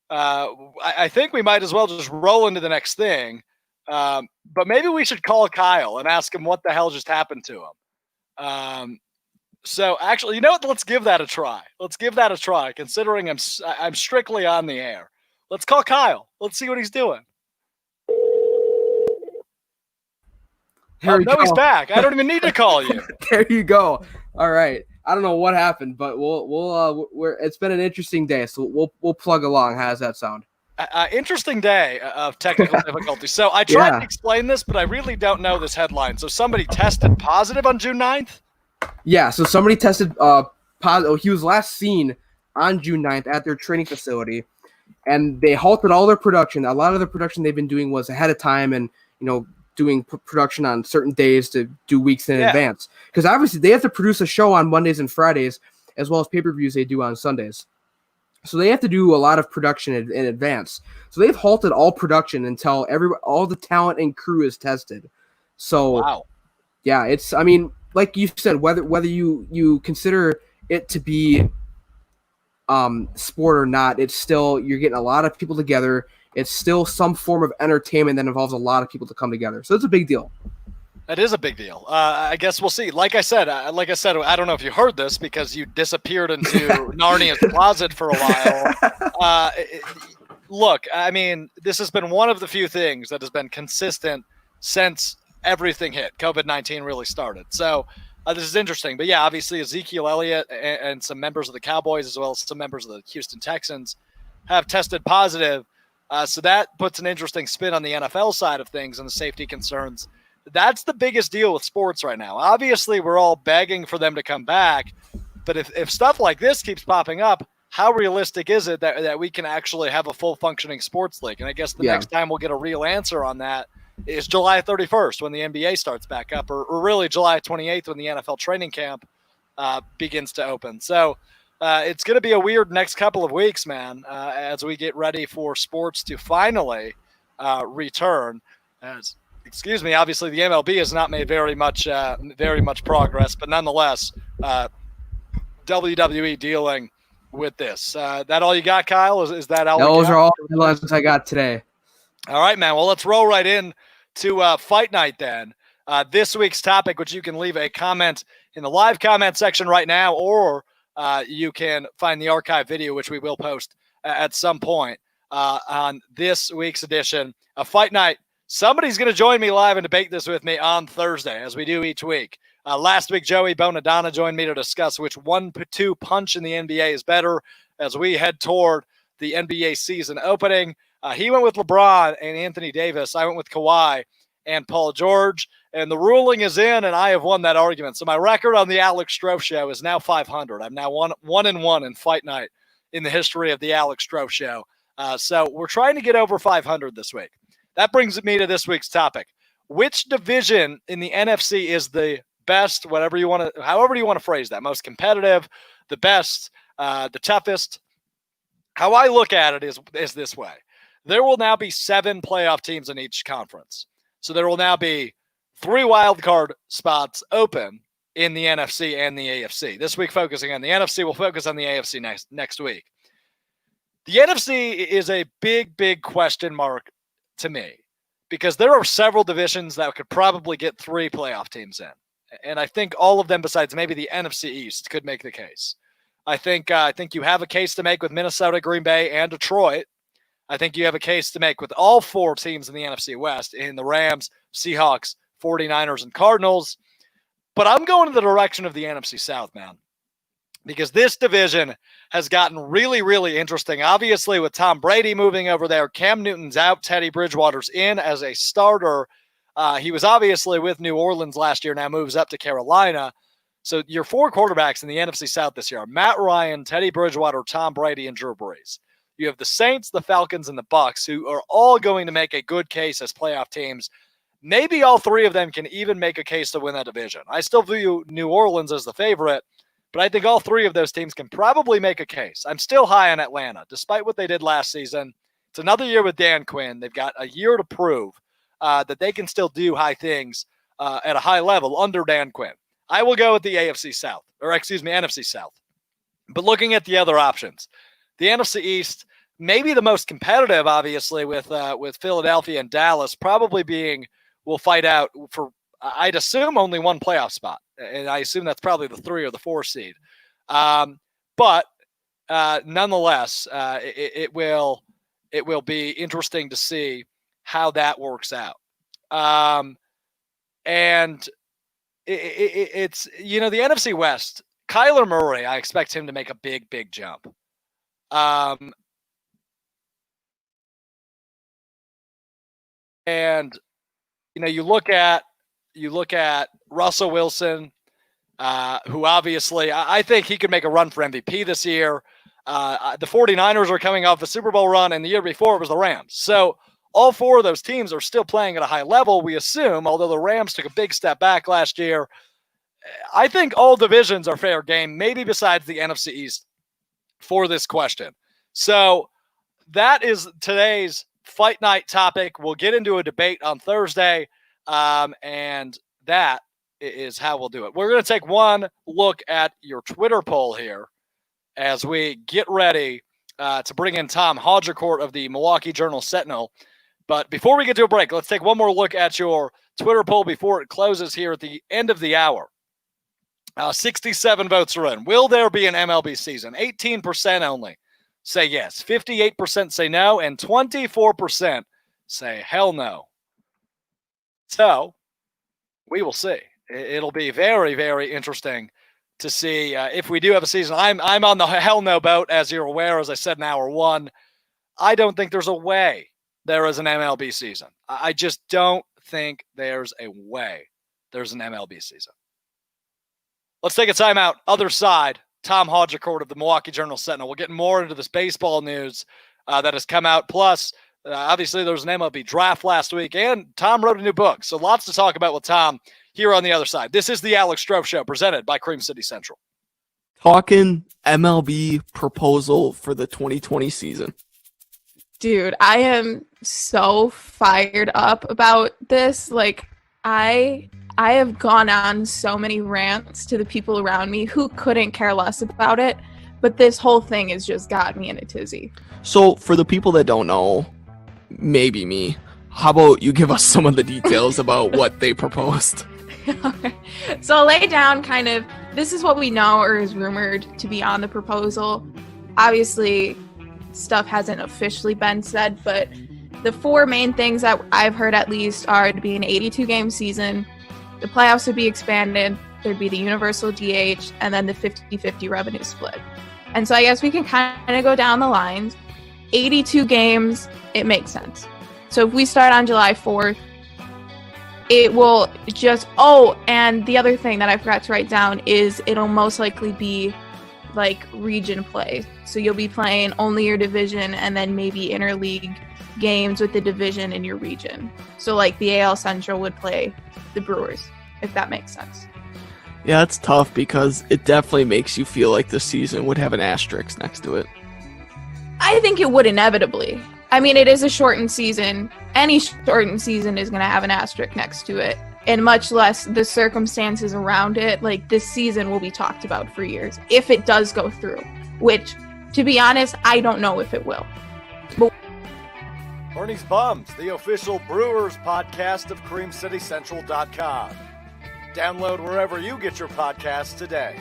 I think we might as well just roll into the next thing. But maybe we should call Kyle and ask him what the hell just happened to him. So actually, you know what? Let's give that a try. Considering I'm strictly on the air. Let's call Kyle. Let's see what he's doing. He's back. I don't even need to call you. There you go. All right. I don't know what happened, but it's been an interesting day, so we'll plug along. How does that sound? Interesting day of technical difficulty. So I tried to explain this, but I really don't know this headline. So somebody tested positive on June 9th? Yeah, so somebody tested positive. He was last seen on June 9th at their training facility, and they halted all their production. A lot of the production they've been doing was ahead of time and, doing production on certain days to do weeks in advance. Because obviously they have to produce a show on Mondays and Fridays, as well as pay-per-views they do on Sundays. So they have to do a lot of production in advance. So they've halted all production until all the talent and crew is tested. So, yeah, it's, I mean, like you said, whether you consider it to be sport or not, it's still, you're getting a lot of people together. It's still some form of entertainment that involves a lot of people to come together. So it's a big deal. It is a big deal. I guess we'll see. Like I said, I don't know if you heard this because you disappeared into Narnia's closet for a while. Look, I mean, this has been one of the few things that has been consistent since everything hit. COVID-19 really started. So this is interesting. But yeah, obviously Ezekiel Elliott and some members of the Cowboys, as well as some members of the Houston Texans, have tested positive. So that puts an interesting spin on the NFL side of things and the safety concerns. That's the biggest deal with sports right now. Obviously, we're all begging for them to come back. But if stuff like this keeps popping up, how realistic is it that we can actually have a full functioning sports league? And I guess the next time we'll get a real answer on that is July 31st when the NBA starts back up, or really July 28th when the NFL training camp begins to open. So it's going to be a weird next couple of weeks, man, as we get ready for sports to finally return. Excuse me, obviously the MLB has not made very much progress, but nonetheless, WWE dealing with this. That all you got, Kyle? Is that all? Those are all the headlines I got today. All right, man. Well, let's roll right in to Fight Night then. This week's topic, which you can leave a comment in the live comment section right now, or you can find the archive video, which we will post at some point on this week's edition of Fight Night. Somebody's going to join me live and debate this with me on Thursday, as we do each week. Last week, Joey Bonadonna joined me to discuss which 1-2 punch in the NBA is better as we head toward the NBA season opening. He went with LeBron and Anthony Davis. I went with Kawhi and Paul George. And the ruling is in, and I have won that argument. So my record on the Alex Strouf Show is now 500. I'm now 1-1 in Fight Night in the history of the Alex Strouf Show. So we're trying to get over 500 this week. That brings me to this week's topic. Which division in the NFC is the best, however you want to phrase that, most competitive, the best, the toughest? How I look at it is this way. There will now be 7 playoff teams in each conference. So there will now be 3 wild card spots open in the NFC and the AFC. This week focusing on the NFC. We'll focus on the AFC next week. The NFC is a big, big question mark to me because there are several divisions that could probably get 3 playoff teams in. And I think all of them besides maybe the NFC East could make the case. I think you have a case to make with Minnesota, Green Bay, and Detroit. I think you have a case to make with all 4 teams in the NFC West, in the Rams, Seahawks, 49ers, and Cardinals. But I'm going in the direction of the NFC South, man. because this division has gotten really, really interesting. Obviously, with Tom Brady moving over there, Cam Newton's out, Teddy Bridgewater's in as a starter. He was obviously with New Orleans last year, now moves up to Carolina. So your 4 quarterbacks in the NFC South this year are Matt Ryan, Teddy Bridgewater, Tom Brady, and Drew Brees. You have the Saints, the Falcons, and the Bucs, who are all going to make a good case as playoff teams. Maybe all 3 of them can even make a case to win that division. I still view New Orleans as the favorite, but I think all 3 of those teams can probably make a case. I'm still high on Atlanta, despite what they did last season. It's another year with Dan Quinn. They've got a year to prove that they can still do high things at a high level under Dan Quinn. I will go with the NFC South. But looking at the other options, the NFC East, maybe the most competitive, obviously, with Philadelphia and Dallas probably will fight out for, I'd assume, only one playoff spot. And I assume that's probably the 3 or the 4 seed. But nonetheless, it will be interesting to see how that works out. And it's, the NFC West, Kyler Murray, I expect him to make a big, big jump. And, you look at Russell Wilson, who obviously I think he could make a run for MVP this year. The 49ers are coming off a Super Bowl run, and the year before it was the Rams. So all 4 of those teams are still playing at a high level, we assume, although the Rams took a big step back last year. I think all divisions are fair game, maybe besides the NFC East for this question. So that is today's Fight Night topic. We'll get into a debate on Thursday, and that is how we'll do it. We're going to take one look at your Twitter poll here as we get ready to bring in Tom Haudricourt of the Milwaukee Journal-Sentinel. But before we get to a break, let's take one more look at your Twitter poll before it closes here at the end of the hour. 67 votes are in. Will there be an MLB season? 18% only say yes. 58% say no, and 24% say hell no. So we will see. It'll be very, very interesting to see if we do have a season. I'm on the hell no boat, as you're aware, as I said in hour 1. I don't think there's a way there is an MLB season. I just don't think there's a way there's an MLB season. Let's take a timeout. Other side, Tom Haudricourt of the Milwaukee Journal-Sentinel. We'll get more into this baseball news that has come out. Plus, obviously, there was an MLB draft last week, and Tom wrote a new book. So lots to talk about with Tom here on the other side. This is the Alex Strouf Show, presented by Cream City Central. Talking MLB proposal for the 2020 season. Dude, I am so fired up about this. Like, I have gone on so many rants to the people around me who couldn't care less about it, but this whole thing has just got me in a tizzy. So, for the people that don't know, maybe me, how about you give us some of the details about what they proposed? Okay. So I'll lay down kind of, this is what we know or is rumored to be on the proposal. Obviously, stuff hasn't officially been said, but the 4 main things that I've heard at least are to be an 82-game season, the playoffs would be expanded, there'd be the universal DH, and then the 50-50 revenue split. And so I guess we can kind of go down the lines. 82 games, it makes sense. So if we start on July 4th, it will just, and the other thing that I forgot to write down is it'll most likely be like region play. So you'll be playing only your division and then maybe interleague games with the division in your region. So like the AL Central would play the Brewers, if that makes sense. Yeah, it's tough because it definitely makes you feel like the season would have an asterisk next to it. I think it would inevitably. I mean, it is a shortened season. Any shortened season is going to have an asterisk next to it. And much less the circumstances around it. Like, this season will be talked about for years if it does go through. Which, to be honest, I don't know if it will. Bernie's Bums, the official Brewers podcast of CreamCityCentral.com. Download wherever you get your podcasts today.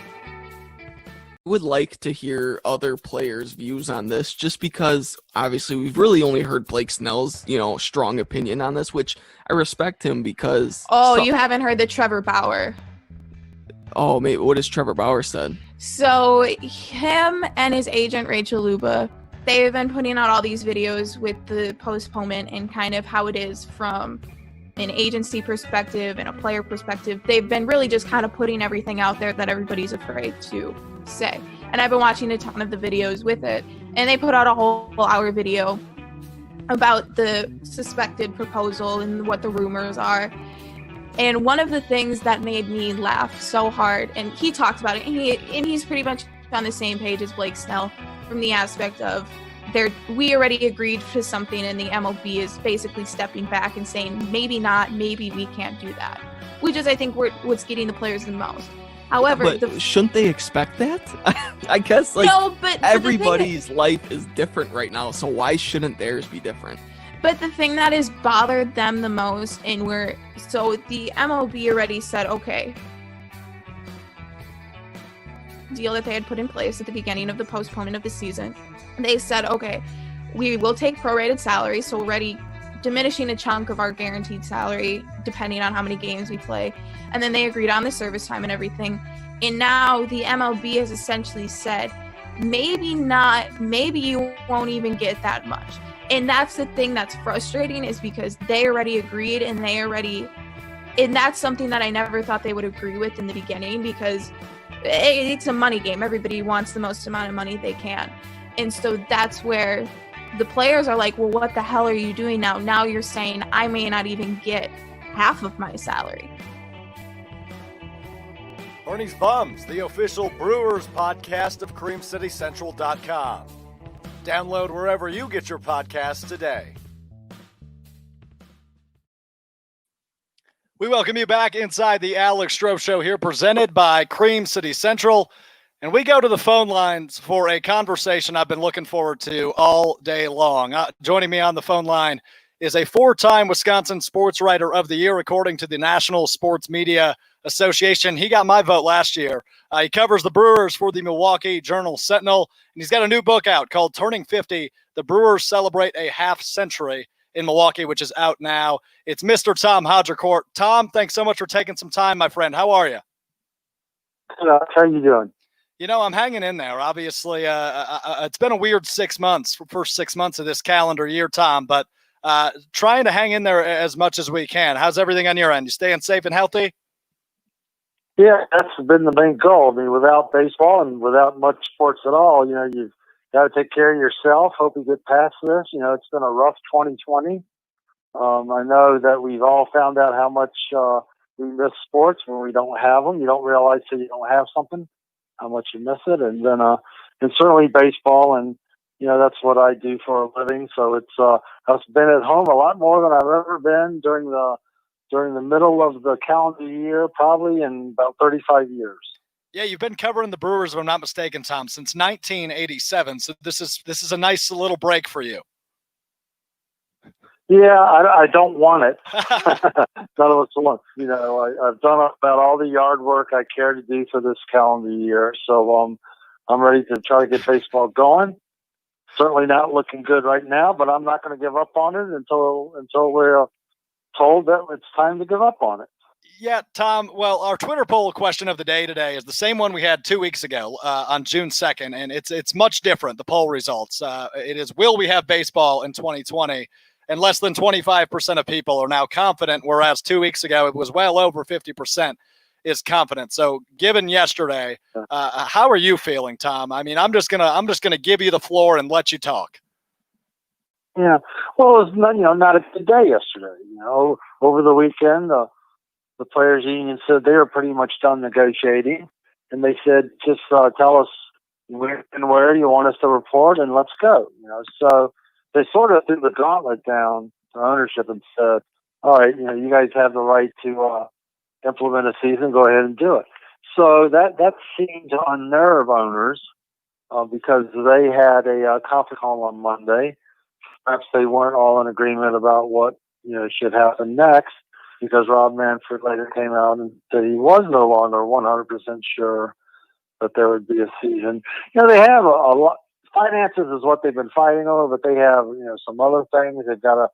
Would like to hear other players' views on this, just because obviously we've really only heard Blake Snell's, strong opinion on this, which I respect him because. You haven't heard the Trevor Bauer. Oh, maybe what has Trevor Bauer said? So him and his agent, Rachel Luba, they've been putting out all these videos with the postponement and kind of how it is from an agency perspective and a player perspective. They've been really just kind of putting everything out there that everybody's afraid to say. And I've been watching a ton of the videos with it. And they put out a whole hour video about the suspected proposal and what the rumors are. And one of the things that made me laugh so hard, and he talked about it, and he's pretty much on the same page as Blake Snell from the aspect of we already agreed to something, and the MLB is basically stepping back and saying, maybe not, maybe we can't do that, which is, I think, what's getting the players the most. However, Shouldn't they expect that? I guess No, but everybody's life is different right now, so why shouldn't theirs be different? But the thing that has bothered them the most, and so the MLB already said, okay, deal that they had put in place at the beginning of the postponement of the season, they said, okay, we will take prorated salary, so already diminishing a chunk of our guaranteed salary depending on how many games we play. And then they agreed on the service time and everything. And now the MLB has essentially said, maybe not, maybe you won't even get that much. And that's the thing that's frustrating, is because they already agreed, and that's something that I never thought they would agree with in the beginning, because it's a money game. Everybody wants the most amount of money they can. And so that's where the players are like, well, what the hell are you doing now? Now you're saying I may not even get half of my salary. Bernie's Bums, the official Brewers podcast of CreamCityCentral.com. Download wherever you get your podcasts today. We welcome you back inside the Alex Strouf Show here, presented by Cream City Central. And we go to the phone lines for a conversation I've been looking forward to all day long. Joining me on the phone line is a 4-time Wisconsin Sports Writer of the Year, according to the National Sports Media Association. He got my vote last year. He covers the Brewers for the Milwaukee Journal-Sentinel, and he's got a new book out called Turning 50, The Brewers Celebrate a Half Century in Milwaukee, which is out now. It's Mr. Tom Haudricourt. Tom, thanks so much for taking some time, my friend. How are you? How are you doing? You know, I'm hanging in there. Obviously, it's been a weird 6 months, first 6 months of this calendar year, Tom, but trying to hang in there as much as we can. How's everything on your end? You staying safe and healthy? Yeah, that's been the main goal. I mean, without baseball and without much sports at all, you know, you've got to take care of yourself. Hope you get past this. You know, it's been a rough 2020. I know that we've all found out how much we miss sports when we don't have them. You don't realize till you don't have something how much you miss it. And then, and certainly baseball, and you know, that's what I do for a living. So it's I've been at home a lot more than I've ever been during the middle of the calendar year, probably in about 35 years. Yeah, you've been covering the Brewers, if I'm not mistaken, Tom, since 1987. So this is a nice little break for you. Yeah, I don't want it. None of us want. You know, I've done about all the yard work I care to do for this calendar year. So I'm ready to try to get baseball going. Certainly not looking good right now, but I'm not going to give up on it until we're told that it's time to give up on it. Yeah, Tom. Well, our Twitter poll question of the day today is the same one we had 2 weeks ago on June 2nd, and it's much different, the poll results. It is, will we have baseball in 2020? And less than 25% of people are now confident, whereas 2 weeks ago it was well over 50% is confident. So given yesterday, how are you feeling, Tom? I mean, I'm just gonna give you the floor and let you talk. Yeah, well, it was not a good day yesterday. You know, over the weekend, the players' union said they were pretty much done negotiating, and they said, just tell us when and where you want us to report, and let's go. You know, so they sort of threw the gauntlet down to ownership and said, all right, you know, you guys have the right to implement a season, go ahead and do it. So that seemed to unnerve owners because they had a conference call on Monday. Perhaps they weren't all in agreement about what, you know, should happen next, because Rob Manfred later came out and said he was no longer 100% sure that there would be a season. You know, they have a lot. Finances is what they've been fighting over, but they have, you know, some other things. They've got to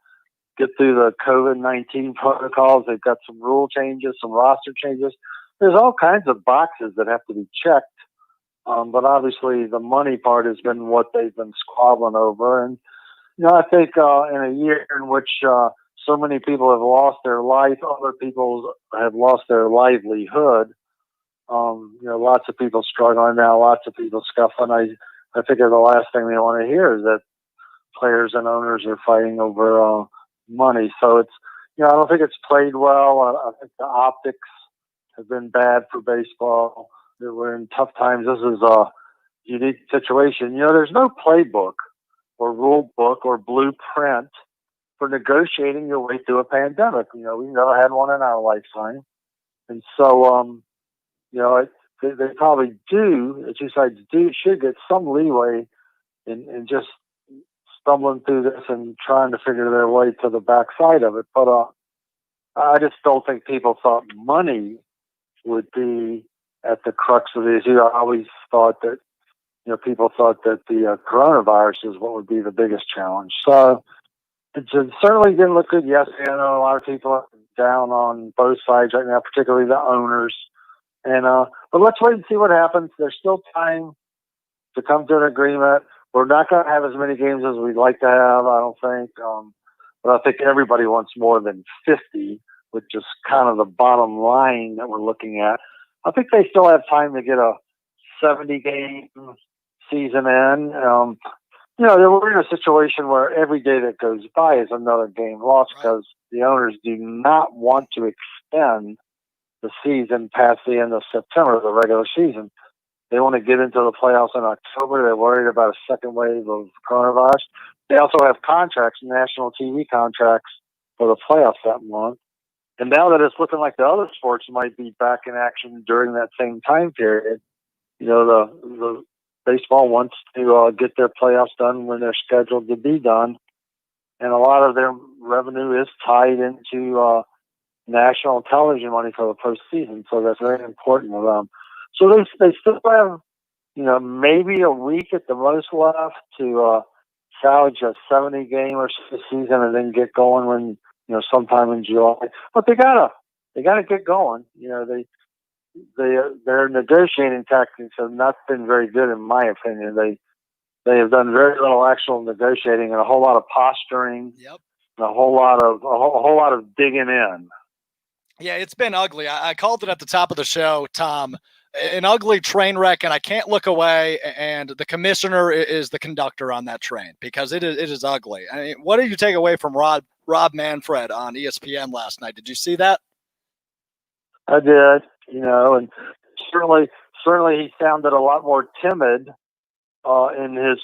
get through the COVID-19 protocols. They've got some rule changes, some roster changes. there's all kinds of boxes that have to be checked. But obviously the money part has been what they've been squabbling over. And, I think in a year in which so many people have lost their life, other people have lost their livelihood, lots of people struggling now, lots of people scuffling. I figure the last thing they want to hear is that players and owners are fighting over money. So it's, I don't think it's played well. I think the optics have been bad for baseball. We're in tough times. This is a unique situation. There's no playbook or rule book or blueprint for negotiating your way through a pandemic. We've never had one in our lifetime. And so, they probably should get some leeway in just stumbling through this and trying to figure their way to the backside of it. But I just don't think people thought money would be at the crux of the issue. I always thought that, people thought that the coronavirus is what would be the biggest challenge. So it certainly didn't look good yesterday. I know a lot of people are down on both sides right now, particularly the owners. And but let's wait and see what happens. There's still time to come to an agreement. We're not going to have as many games as we'd like to have, I don't think. But I think everybody wants more than 50, which is kind of the bottom line that we're looking at. I think they still have time to get a 70-game season in. We're in a situation where every day that goes by is another game lost because the owners do not want to extend the season past the end of September, the regular season. They want to get into the playoffs in October. They're worried about a second wave of coronavirus. They also have contracts, national TV contracts for the playoffs that month. And now that it's looking like the other sports might be back in action during that same time period, the baseball wants to get their playoffs done when they're scheduled to be done. And a lot of their revenue is tied into national television money for the postseason. So that's very important to them. So they still have, maybe a week at the most left to salvage a 70-game or so season and then get going when, sometime in July. But they gotta get going. Their negotiating tactics have not been very good, in my opinion. They have done very little actual negotiating and a whole lot of posturing. Yep. And a whole lot of digging in. Yeah, it's been ugly. I called it at the top of the show, Tom, an ugly train wreck, and I can't look away. And the commissioner is the conductor on that train because it is ugly. I mean, what did you take away from Rob Manfred on ESPN last night? Did you see that? I did, and certainly he sounded a lot more timid in his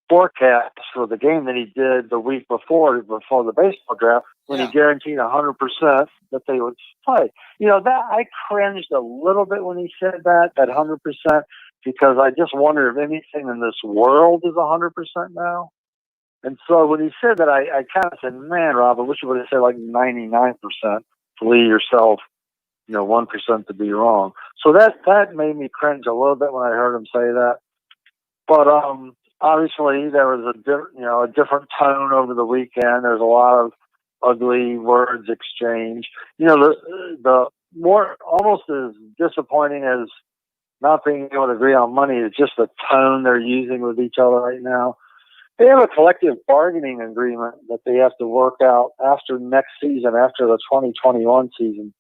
forecast for the game than he did the week before the baseball draft when he guaranteed 100% that they would play. That I cringed a little bit when he said that 100%, because I just wonder if anything in this world is 100% now. And so when he said that, I kind of said, man, Rob, I wish you would have said like 99% to leave yourself, 1% to be wrong. So that made me cringe a little bit when I heard him say that. But obviously there was a different tone over the weekend. There's a lot of ugly words exchanged. The more almost as disappointing as not being able to agree on money is just the tone they're using with each other right now. They have a collective bargaining agreement that they have to work out after next season, after the 2021 season.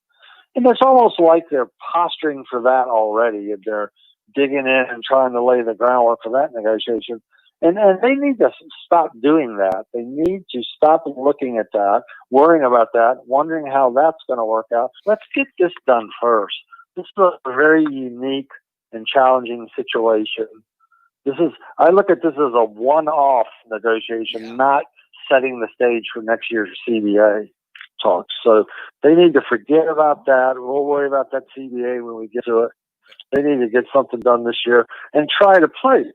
And it's almost like they're posturing for that already. And they're digging in and trying to lay the groundwork for that negotiation. And they need to stop doing that. They need to stop looking at that, worrying about that, wondering how that's going to work out. Let's get this done first. This is a very unique and challenging situation. I look at this as a one-off negotiation, not setting the stage for next year's CBA talks. So they need to forget about that. We'll worry about that CBA when we get to it. They need to get something done this year and try to play.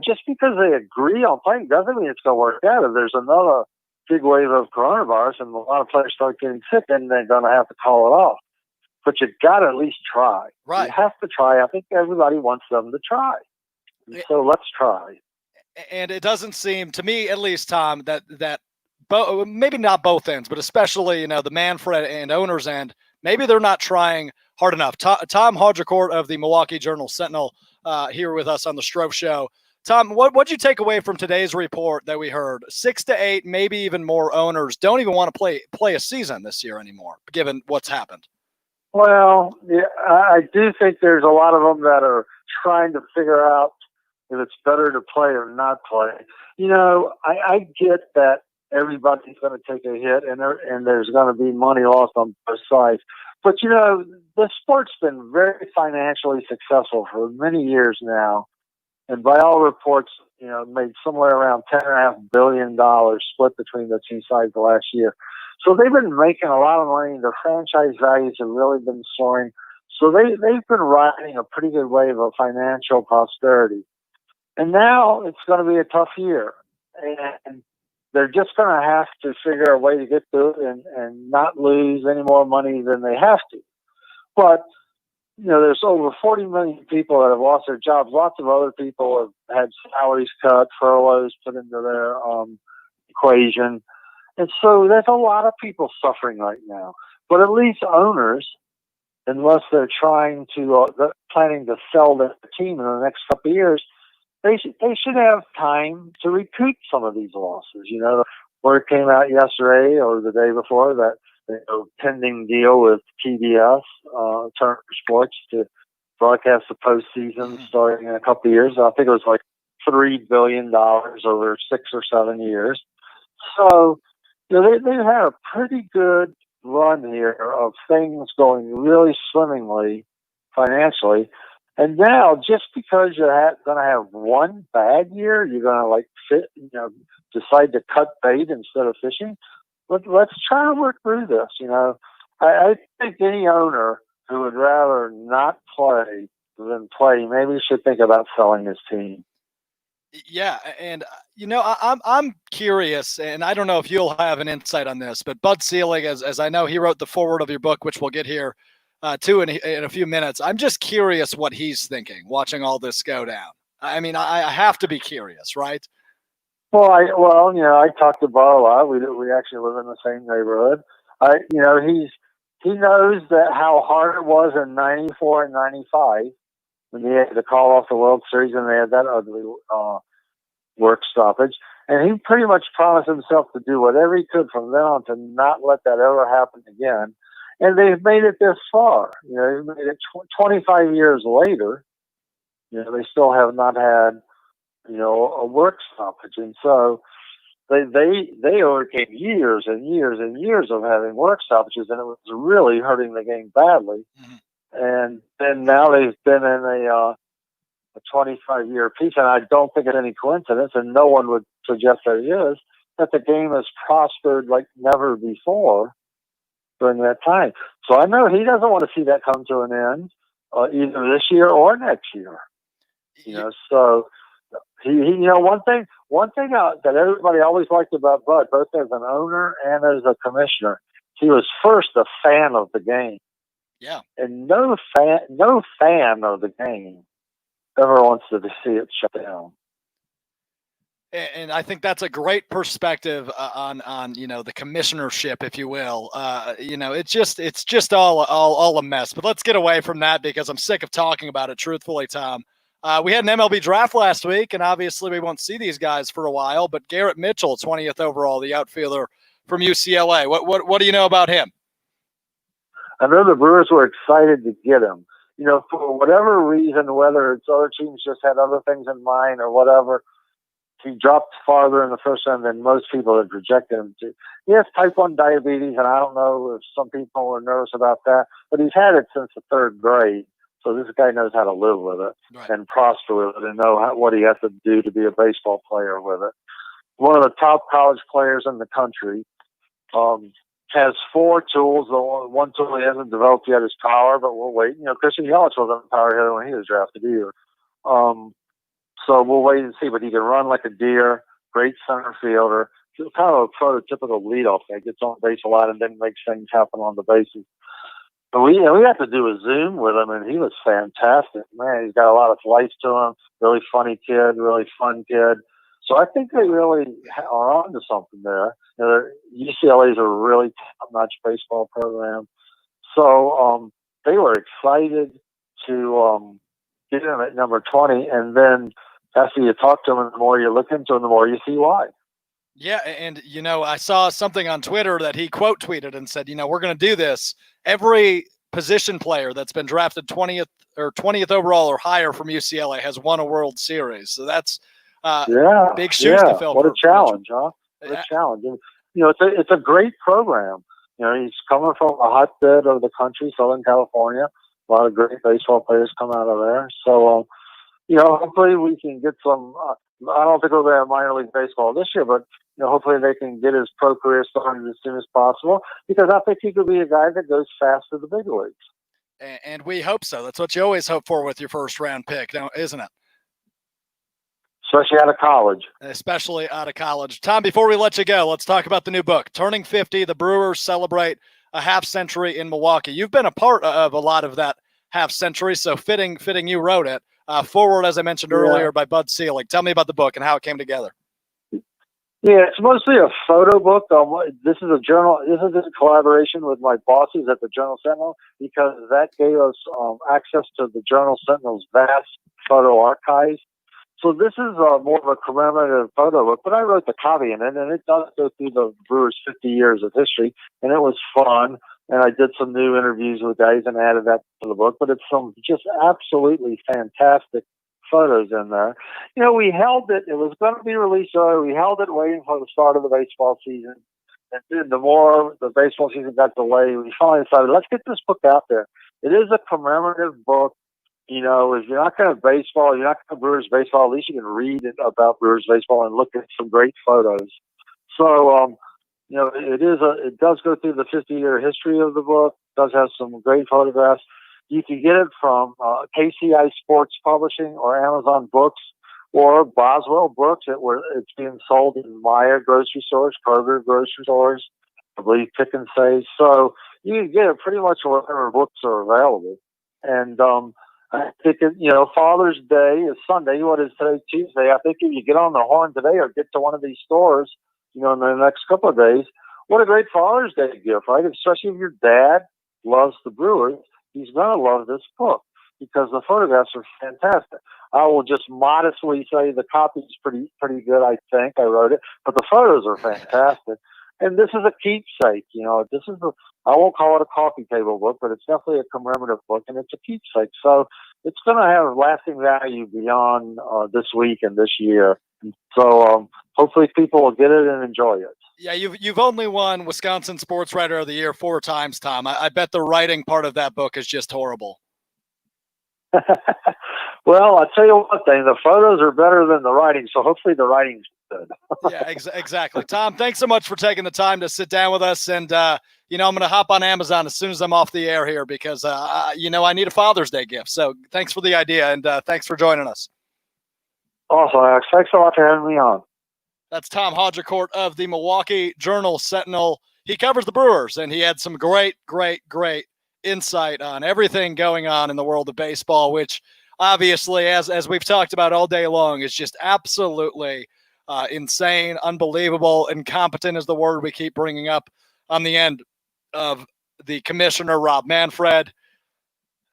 Just because they agree on playing doesn't mean it's going to work out. If there's another big wave of coronavirus and a lot of players start getting sick, then they're going to have to call it off. But you got to at least try. Right. You have to try. I think everybody wants them to try. So let's try. And it doesn't seem, to me at least, Tom, that maybe not both ends, but especially, the Manfred and owners end, maybe they're not trying hard enough. Tom Haudricourt of the Milwaukee Journal-Sentinel here with us on the Strouf Show. Tom, what'd you take away from today's report that we heard? 6 to 8, maybe even more owners don't even want to play a season this year anymore, given what's happened. Well, yeah, I do think there's a lot of them that are trying to figure out if it's better to play or not play. You know, I get that everybody's going to take a hit and there's going to be money lost on both sides. But, you know, the sport's been very financially successful for many years now. And by all reports, you know, made somewhere around $10.5 billion split between the two sides last year. So they've been making a lot of money. Their franchise values have really been soaring. So they've been riding a pretty good wave of financial prosperity. And now it's going to be a tough year. And they're just going to have to figure a way to get through it and not lose any more money than they have to. But, you know, there's over 40 million people that have lost their jobs. Lots of other people have had salaries cut, furloughs put into their equation. And so there's a lot of people suffering right now. But at least owners, unless they're planning to sell the team in the next couple of years, they should have time to recoup some of these losses. You know, word came out yesterday or the day before that pending deal with PBS, Turner Sports, to broadcast the postseason starting in a couple of years. I think it was like $3 billion over 6 or 7 years. So, you know, they've had a pretty good run here of things going really swimmingly financially. And now, just because you're going to have one bad year, you're going to decide to cut bait instead of fishing. Let's try to work through this. You know, I think any owner who would rather not play than play maybe should think about selling his team. Yeah, and you know, I'm curious, and I don't know if you'll have an insight on this, but Bud Selig, as I know, he wrote the foreword of your book, which we'll get here to in a few minutes. I'm just curious what he's thinking, watching all this go down. I mean, I have to be curious, right? Well, you know, I talked to Bud a lot. We actually live in the same neighborhood. You know, he knows that how hard it was in '94 and '95 when they had to call off the World Series and they had that ugly work stoppage. And he pretty much promised himself to do whatever he could from then on to not let that ever happen again. And they've made it this far. You know, they've made it 25 years later. You know, they still have not had, you know, a work stoppage. And so they overcame years and years and years of having work stoppages, and it was really hurting the game badly. Mm-hmm. And then now they've been in a 25-year piece, and I don't think it's any coincidence, and no one would suggest that it is, that the game has prospered like never before during that time. So I know he doesn't want to see that come to an end, either this year or next year. You know, so he you know, one thing that everybody always liked about Bud, both as an owner and as a commissioner, he was first a fan of the game. Yeah. And no fan of the game ever wants to see it shut down. And I think that's a great perspective on you know, the commissionership, if you will. You know, it's just all a mess. But let's get away from that because I'm sick of talking about it. Truthfully, Tom, we had an MLB draft last week, and obviously we won't see these guys for a while. But Garrett Mitchell, 20th overall, the outfielder from UCLA. What do you know about him? I know the Brewers were excited to get him. You know, for whatever reason, whether it's other teams just had other things in mind or whatever, he dropped farther in the first round than most people had projected him to. He has type 1 diabetes, and I don't know if some people were nervous about that, but he's had it since the 3rd grade. So this guy knows how to live with it and prosper with it and know what he has to do to be a baseball player with it. One of the top college players in the country, has 4 tools. The one tool he hasn't developed yet is power, but we'll wait. You know, Christian Yelich wasn't a power hitter when he was drafted either. So we'll wait and see. But he can run like a deer, great center fielder. He's kind of a prototypical leadoff guy. Gets on base a lot and then makes things happen on the bases. But we had to do a Zoom with him, and he was fantastic. Man, he's got a lot of life to him. Really funny kid, really fun kid. So I think they really are on to something there. You know, UCLA is a really top-notch baseball program. So they were excited to get him at number 20. And then after you talk to him, and the more you look into him, the more you see why. Yeah, and I saw something on Twitter that he quote tweeted and said, we're going to do this. Every position player that's been drafted 20th overall or higher from UCLA has won a World Series. So that's big shoes to fill. What a challenge, huh? What a challenge. And, it's a great program. He's coming from a hotbed of the country, Southern California. A lot of great baseball players come out of there. So, hopefully we can get some. I don't think we'll have minor league baseball this year, but hopefully they can get his pro career started as soon as possible, because I think he could be a guy that goes fast to the big leagues. And we hope so. That's what you always hope for with your first round pick, isn't it? Especially out of college. Especially out of college. Tom, before we let you go, let's talk about the new book, Turning 50. The Brewers celebrate a half century in Milwaukee. You've been a part of a lot of that half century, so fitting you wrote it. Forward, as I mentioned earlier, by Bud Selig. Tell me about the book and how it came together. Yeah, it's mostly a photo book. This is a collaboration with my bosses at the Journal-Sentinel, because that gave us access to the Journal-Sentinel's vast photo archives. So this is more of a commemorative photo book, but I wrote the copy in it, and it does go through the Brewers' 50 years of history, and it was fun. And I did some new interviews with guys and added that to the book, but it's some just absolutely fantastic photos in there. We held it. It was going to be released early. We held it waiting for the start of the baseball season. And then the more the baseball season got delayed, we finally decided, let's get this book out there. It is a commemorative book. If you're not going to baseball, you're not going to Brewers baseball, at least you can read about Brewers baseball and look at some great photos. So, it does go through the 50-year history of the book. It does have some great photographs. You can get it from KCI Sports Publishing or Amazon Books or Boswell Books. It's being sold in Meijer grocery stores, Kroger grocery stores, I believe Pick and Save. So you can get it pretty much wherever books are available. And I think, Father's Day is Sunday. What is today? Tuesday. I think if you get on the horn today or get to one of these stores, in the next couple of days, what a great Father's Day gift, right? Especially if your dad loves the Brewers, he's going to love this book because the photographs are fantastic. I will just modestly say the copy's pretty good, I think. I wrote it, but the photos are fantastic. And this is a keepsake, I won't call it a coffee table book, but it's definitely a commemorative book, and it's a keepsake. So it's going to have lasting value beyond this week and this year. And so hopefully people will get it and enjoy it. Yeah, you've only won Wisconsin Sports Writer of the Year 4 times, Tom. I bet the writing part of that book is just horrible. Well, I'll tell you one thing. The photos are better than the writing, so hopefully the writing's good. Yeah, exactly. Tom, thanks so much for taking the time to sit down with us. And, I'm going to hop on Amazon as soon as I'm off the air here because, I need a Father's Day gift. So thanks for the idea, and thanks for joining us. Awesome, Alex. Thanks so much for having me on. That's Tom Haudricourt of the Milwaukee Journal-Sentinel. He covers the Brewers, and he had some great insight on everything going on in the world of baseball, which obviously, as we've talked about all day long, is just absolutely insane, unbelievable. Incompetent is the word we keep bringing up on the end of the commissioner, Rob Manfred.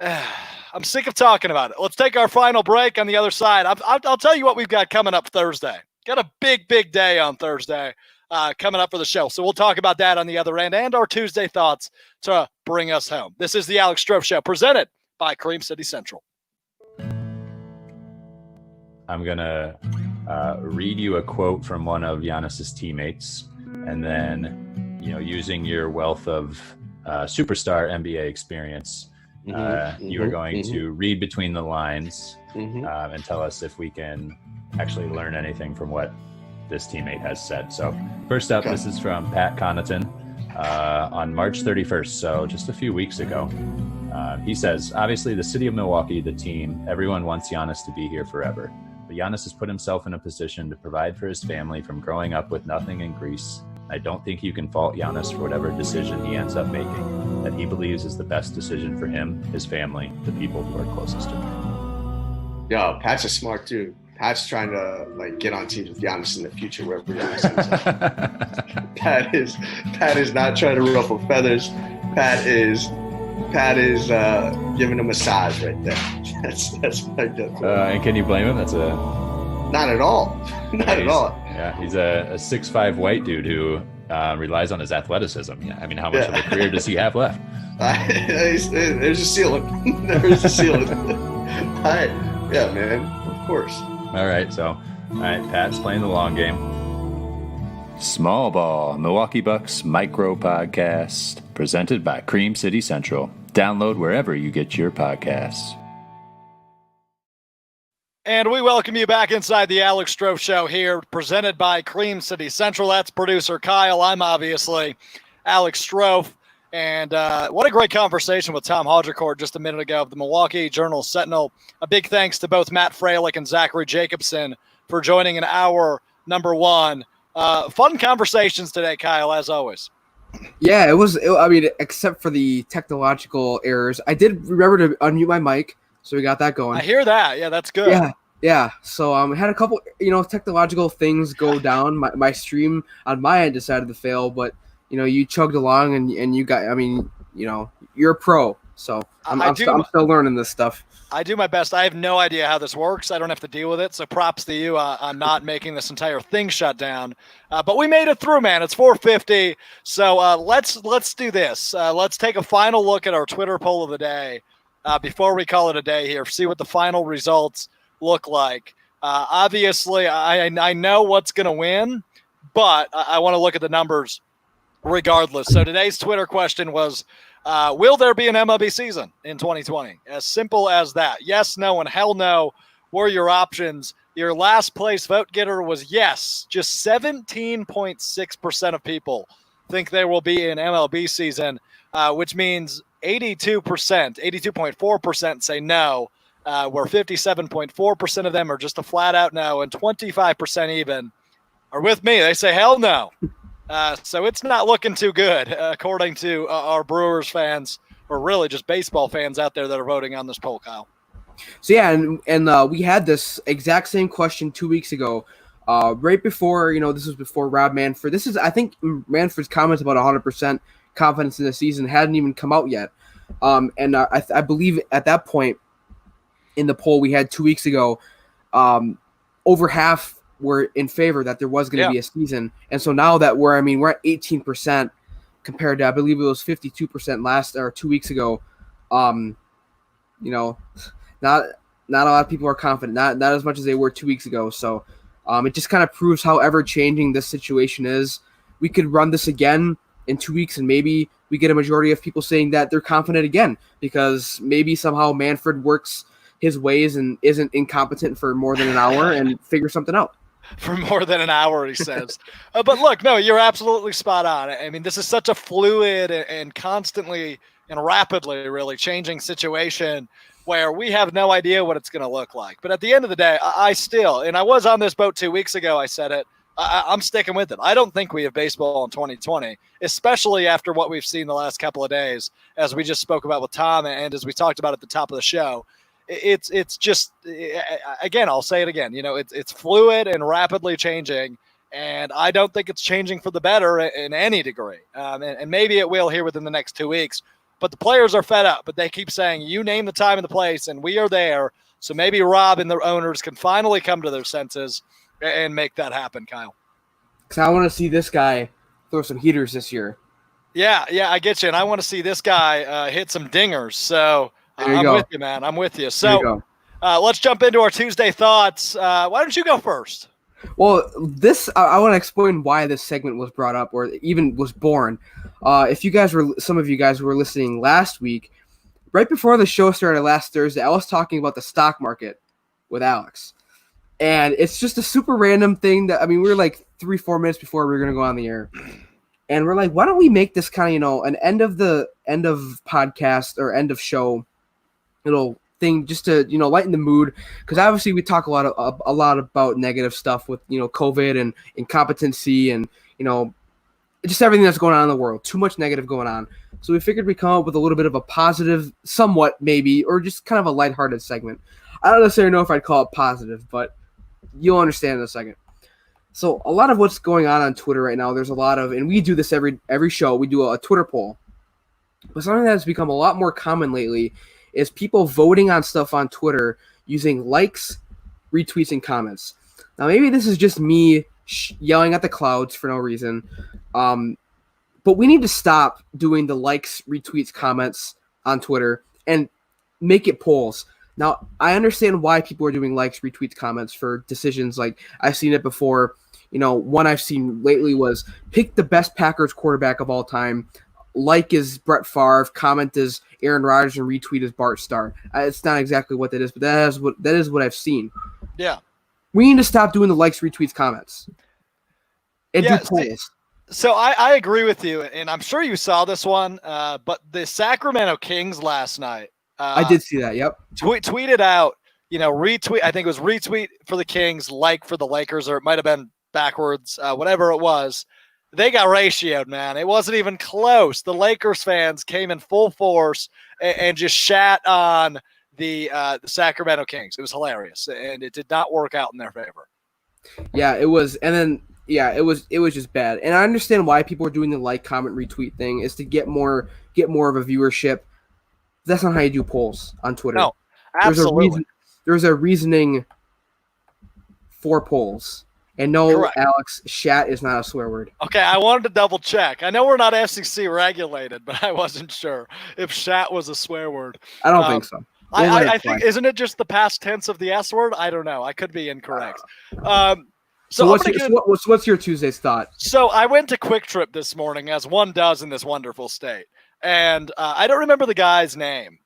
I'm sick of talking about it. Let's take our final break. On the other side, I'll tell you what we've got coming up Thursday. Got a big day on Thursday coming up for the show. So we'll talk about that on the other end and our Tuesday thoughts to bring us home. This is the Alex Strouf Show, presented by Cream City Central. I'm going to read you a quote from one of Giannis's teammates, and then, using your wealth of superstar NBA experience, you are going to read between the lines and tell us if we can actually learn anything from what this teammate has said. So first up, this is from Pat Connaughton on March 31st, so just a few weeks ago. He says, obviously the city of Milwaukee, the team, everyone wants Giannis to be here forever. But Giannis has put himself in a position to provide for his family from growing up with nothing in Greece. I don't think you can fault Giannis for whatever decision he ends up making, that he believes is the best decision for him, his family, the people who are closest to him. Yo, Pat's a smart dude. Pat's trying to get on teams with Giannis in the future wherever Giannis ends up. Pat is not trying to ruffle feathers. Pat is Pat is giving a massage right there. That's my gut. And can you blame him? That's not at all. Not at all. Yeah, he's a 6'5" white dude who relies on his athleticism. Yeah, I mean, how much of a career does he have left? There's a ceiling. There's a ceiling. Yeah, man. Of course. All right, Pat's playing the long game. Small Ball, Milwaukee Bucks micro podcast, presented by Cream City Central. Download wherever you get your podcasts. And we welcome you back inside the Alex Strouf Show here, presented by Cream City Central. That's producer Kyle. I'm obviously Alex Strouf. And what a great conversation with Tom Haudricourt just a minute ago of the Milwaukee Journal-Sentinel. A big thanks to both Matt Froehlich and Zachary Jacobson for joining in hour number one. Fun conversations today, Kyle, as always. Yeah, I mean, except for the technological errors, I did remember to unmute my mic, so we got that going. I hear that. Yeah, that's good. Yeah. So had a couple, technological things go down. My stream on my end decided to fail, but you chugged along and you got. I mean, you're a pro, so I'm still learning this stuff. I do my best. I have no idea how this works. I don't have to deal with it. So props to you on not making this entire thing shut down. But we made it through, man. It's 4:50. So let's do this. Let's take a final look at our Twitter poll of the day before we call it a day here. See what the final results look like. Obviously, I know what's going to win, but I want to look at the numbers regardless. So today's Twitter question was, will there be an MLB season in 2020? As simple as that. Yes, no, and hell no were your options. Your last place vote getter was yes. Just 17.6% of people think there will be an MLB season, which means 82.4% say no, where 57.4% of them are just a flat out no, and 25% even are with me. They say hell no. So it's not looking too good, according to our Brewers fans, or really just baseball fans out there that are voting on this poll, Kyle. So yeah, and we had this exact same question 2 weeks ago, right before, this was before Rob Manfred. This is, I think, Manfred's comments about 100% confidence in the season hadn't even come out yet. And I believe at that point in the poll we had 2 weeks ago, over half were in favor that there was going to be a season. And so now that we're at 18% compared to, I believe it was 52% 2 weeks ago. Not a lot of people are confident, not as much as they were 2 weeks ago. So it just kind of proves how ever changing this situation is. We could run this again in 2 weeks and maybe we get a majority of people saying that they're confident again, because maybe somehow Manfred works his ways and isn't incompetent for more than an hour and figure something out. For more than an hour, he says. But look, no, you're absolutely spot on. I mean, this is such a fluid and constantly and rapidly really changing situation where we have no idea what it's going to look like. But at the end of the day, I still, and I was on this boat 2 weeks ago, I said it, I'm sticking with it. I don't think we have baseball in 2020, especially after what we've seen the last couple of days, as we just spoke about with Tom and as we talked about at the top of the show. It's just, again, I'll say it again, it's fluid and rapidly changing, and I don't think it's changing for the better in any degree. And maybe it will here within the next 2 weeks, but the players are fed up, but they keep saying, you name the time and the place, and we are there. So maybe Rob and the owners can finally come to their senses and make that happen, Kyle. Because I want to see this guy throw some heaters this year. Yeah, I get you. And I want to see this guy hit some dingers. So I'm with you, man. I'm with you. So let's jump into our Tuesday thoughts. Why don't you go first? Well, I want to explain why this segment was brought up or even was born. Some of you guys were listening last week, right before the show started last Thursday, I was talking about the stock market with Alex. And it's just a super random thing that, we were like 3-4 minutes before we were going to go on the air. And we're like, why don't we make this kind of, an end of podcast or end of show little thing just to, lighten the mood. Because obviously we talk a lot about negative stuff with, COVID and incompetency and, just everything that's going on in the world. Too much negative going on. So we figured we'd come up with a little bit of a positive, somewhat maybe, or just kind of a lighthearted segment. I don't necessarily know if I'd call it positive, but you'll understand in a second. So a lot of what's going on Twitter right now, there's a lot of, and we do this every show, we do a Twitter poll. But something that has become a lot more common lately is people voting on stuff on Twitter using likes, retweets, and comments. Now, maybe this is just me yelling at the clouds for no reason, but we need to stop doing the likes, retweets, comments on Twitter and make it polls. Now, I understand why people are doing likes, retweets, comments for decisions. Like, I've seen it before. One I've seen lately was pick the best Packers quarterback of all time. Like is Brett Favre, comment is Aaron Rodgers, and retweet is Bart Starr. It's not exactly what that is, but that is what I've seen. Yeah. We need to stop doing the likes, retweets, comments. And do polls. So I agree with you, and I'm sure you saw this one, but the Sacramento Kings last night. I did see that, yep. Tweeted out, retweet, I think it was retweet for the Kings, like for the Lakers, or it might have been backwards, whatever it was. They got ratioed, man. It wasn't even close. The Lakers fans came in full force and just shat on the Sacramento Kings. It was hilarious, and it did not work out in their favor. Yeah, it was, and then it was just bad. And I understand why people are doing the like, comment, retweet thing is to get more of a viewership. That's not how you do polls on Twitter. No, absolutely. There's a reasoning for polls. And no, correct. Alex, shat is not a swear word. Okay, I wanted to double check. I know we're not FCC regulated, but I wasn't sure if shat was a swear word. I don't think so. I think, isn't it just the past tense of the S word? I don't know. I could be incorrect. So what's your Tuesday's thought? So I went to Quick Trip this morning, as one does in this wonderful state. And I don't remember the guy's name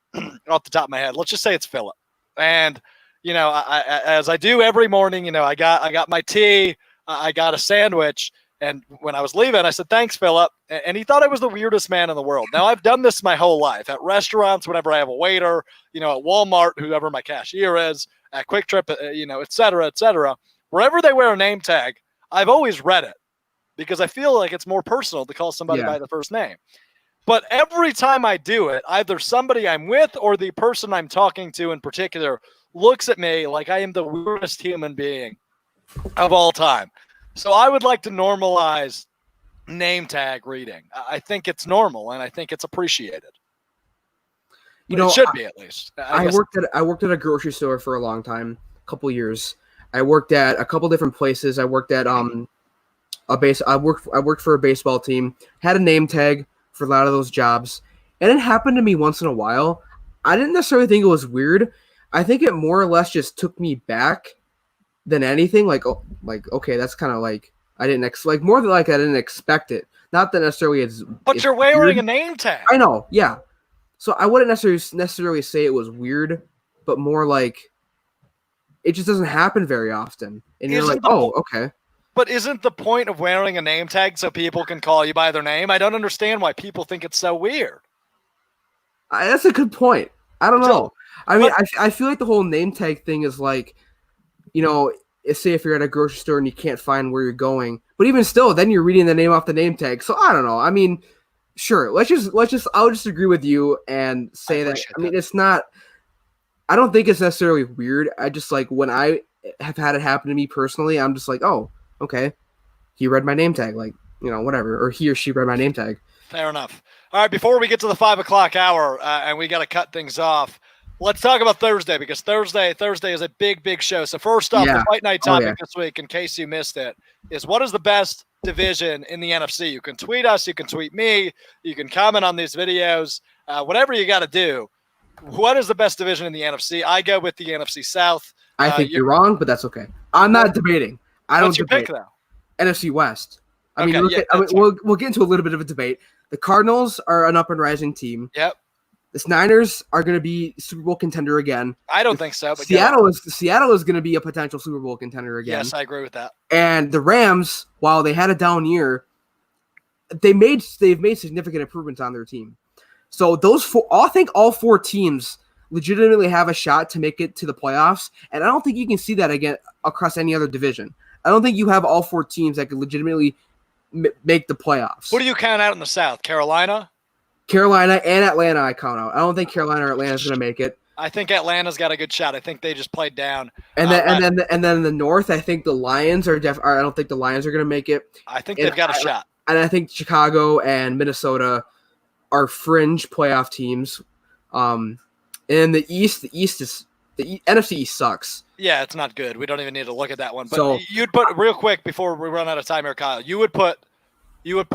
off the top of my head. Let's just say it's Philip. And as I do every morning, I got my tea, I got a sandwich, and when I was leaving, I said, "Thanks, Philip." And he thought I was the weirdest man in the world. Now, I've done this my whole life at restaurants, whenever I have a waiter, at Walmart, whoever my cashier is, at Quick Trip, et cetera, et cetera. Wherever they wear a name tag, I've always read it because I feel like it's more personal to call somebody by the first name. But every time I do it, either somebody I'm with or the person I'm talking to in particular looks at me like I am the weirdest human being of all time. So I would like to normalize name tag reading. I think it's normal, and I think it's appreciated. It should be, at least. I worked at a grocery store for a long time, a couple years. I worked at a couple different places. I worked at I worked for a baseball team. Had a name tag for a lot of those jobs, and it happened to me once in a while. I didn't necessarily think it was weird. I think it more or less just took me back than anything. Okay, that's kind of like I didn't more than like I didn't expect it. Not that necessarily it's. But you're wearing a name tag. I know, yeah. So I wouldn't necessarily say it was weird, but more like it just doesn't happen very often, and you're like, oh, okay. But isn't the point of wearing a name tag so people can call you by their name? I don't understand why people think it's so weird. That's a good point. I don't know. I feel like the whole name tag thing is like, say if you're at a grocery store and you can't find where you're going, but even still, then you're reading the name off the name tag. So I don't know. I mean, sure. I'll just agree with you and say that. I mean, it's not. I don't think it's necessarily weird. I just like when I have had it happen to me personally, I'm just like, oh, okay, he read my name tag, whatever, or he or she read my name tag. Fair enough. All right, before we get to the 5 o'clock hour, and we got to cut things off, let's talk about Thursday, because Thursday is a big, big show. So first off, the Fight Night topic this week, in case you missed it, is what is the best division in the NFC? You can tweet us, you can tweet me, you can comment on these videos, whatever you got to do. What is the best division in the NFC? I go with the NFC South. I think you're wrong, but that's okay. I'm not debating. I don't debate. Pick, though? NFC West. We'll get into a little bit of a debate. The Cardinals are an up and rising team. Yep. The Niners are going to be Super Bowl contender again. I don't think so. But Seattle is going to be a potential Super Bowl contender again. Yes, I agree with that. And the Rams, while they had a down year, they've made significant improvements on their team. So I think all four teams legitimately have a shot to make it to the playoffs, and I don't think you can see that again across any other division. I don't think you have all four teams that could legitimately make the playoffs. What do you count out in the South? Carolina and Atlanta I count out. I don't think Carolina or Atlanta is going to make it. I think Atlanta's got a good shot. I think they just played down. And then in the North, I think the Lions I don't think the Lions are going to make it. I think they've got a shot. And I think Chicago and Minnesota are fringe playoff teams. In the East, NFC East sucks. Yeah, it's not good. We don't even need to look at that one. But So- you'd put real quick before we run out of time here, Kyle. You would put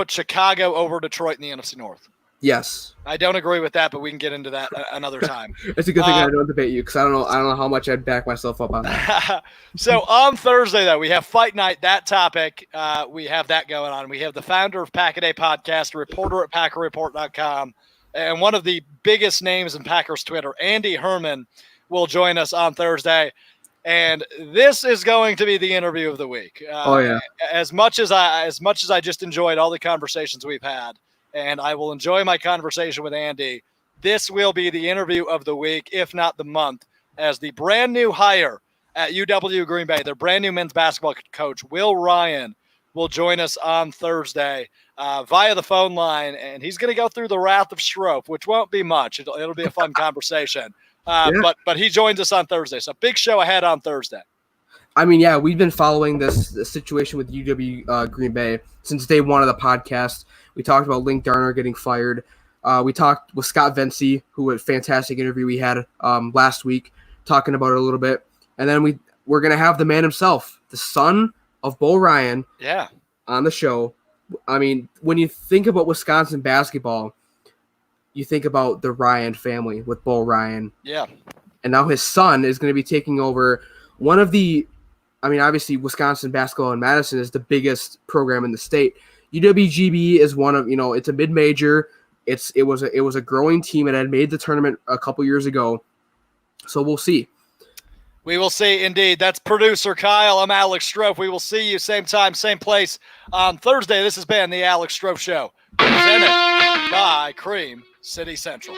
Chicago over Detroit in the NFC North. Yes. I don't agree with that, but we can get into that another time. It's a good thing I don't debate you because I don't know how much I'd back myself up on that. So on Thursday, though, we have Fight Night. That topic, we have that going on. We have the founder of Pack-A-Day Podcast, a reporter at PackerReport.com, and one of the biggest names in Packers Twitter, Andy Herman, will join us on Thursday. And this is going to be the interview of the week. Oh, yeah. As much as I just enjoyed all the conversations we've had, and I will enjoy my conversation with Andy, this will be the interview of the week, if not the month, as the brand new hire at UW Green Bay, their brand new men's basketball coach, Will Ryan, will join us on Thursday via the phone line, and he's going to go through the wrath of Strouf, which won't be much. It'll be a fun conversation. But he joins us on Thursday, so big show ahead on Thursday. I mean, yeah, we've been following this situation with UW Green Bay since day one of the podcast. We talked about Link Darner getting fired. We talked with Scott Vency, who had a fantastic interview we had last week, talking about it a little bit. And then we're going to have the man himself, the son of Bo Ryan, on the show. I mean, when you think about Wisconsin basketball, you think about the Ryan family with Bo Ryan. Yeah. And now his son is going to be taking over one of the, I mean, obviously Wisconsin basketball in Madison is the biggest program in the state. UWGB is one of, it's a mid-major. It was a growing team and had made the tournament a couple years ago. So we'll see. We will see, indeed. That's producer Kyle. I'm Alex Strouf. We will see you same time, same place on Thursday. This has been the Alex Strouf Show, presented by Cream City Central.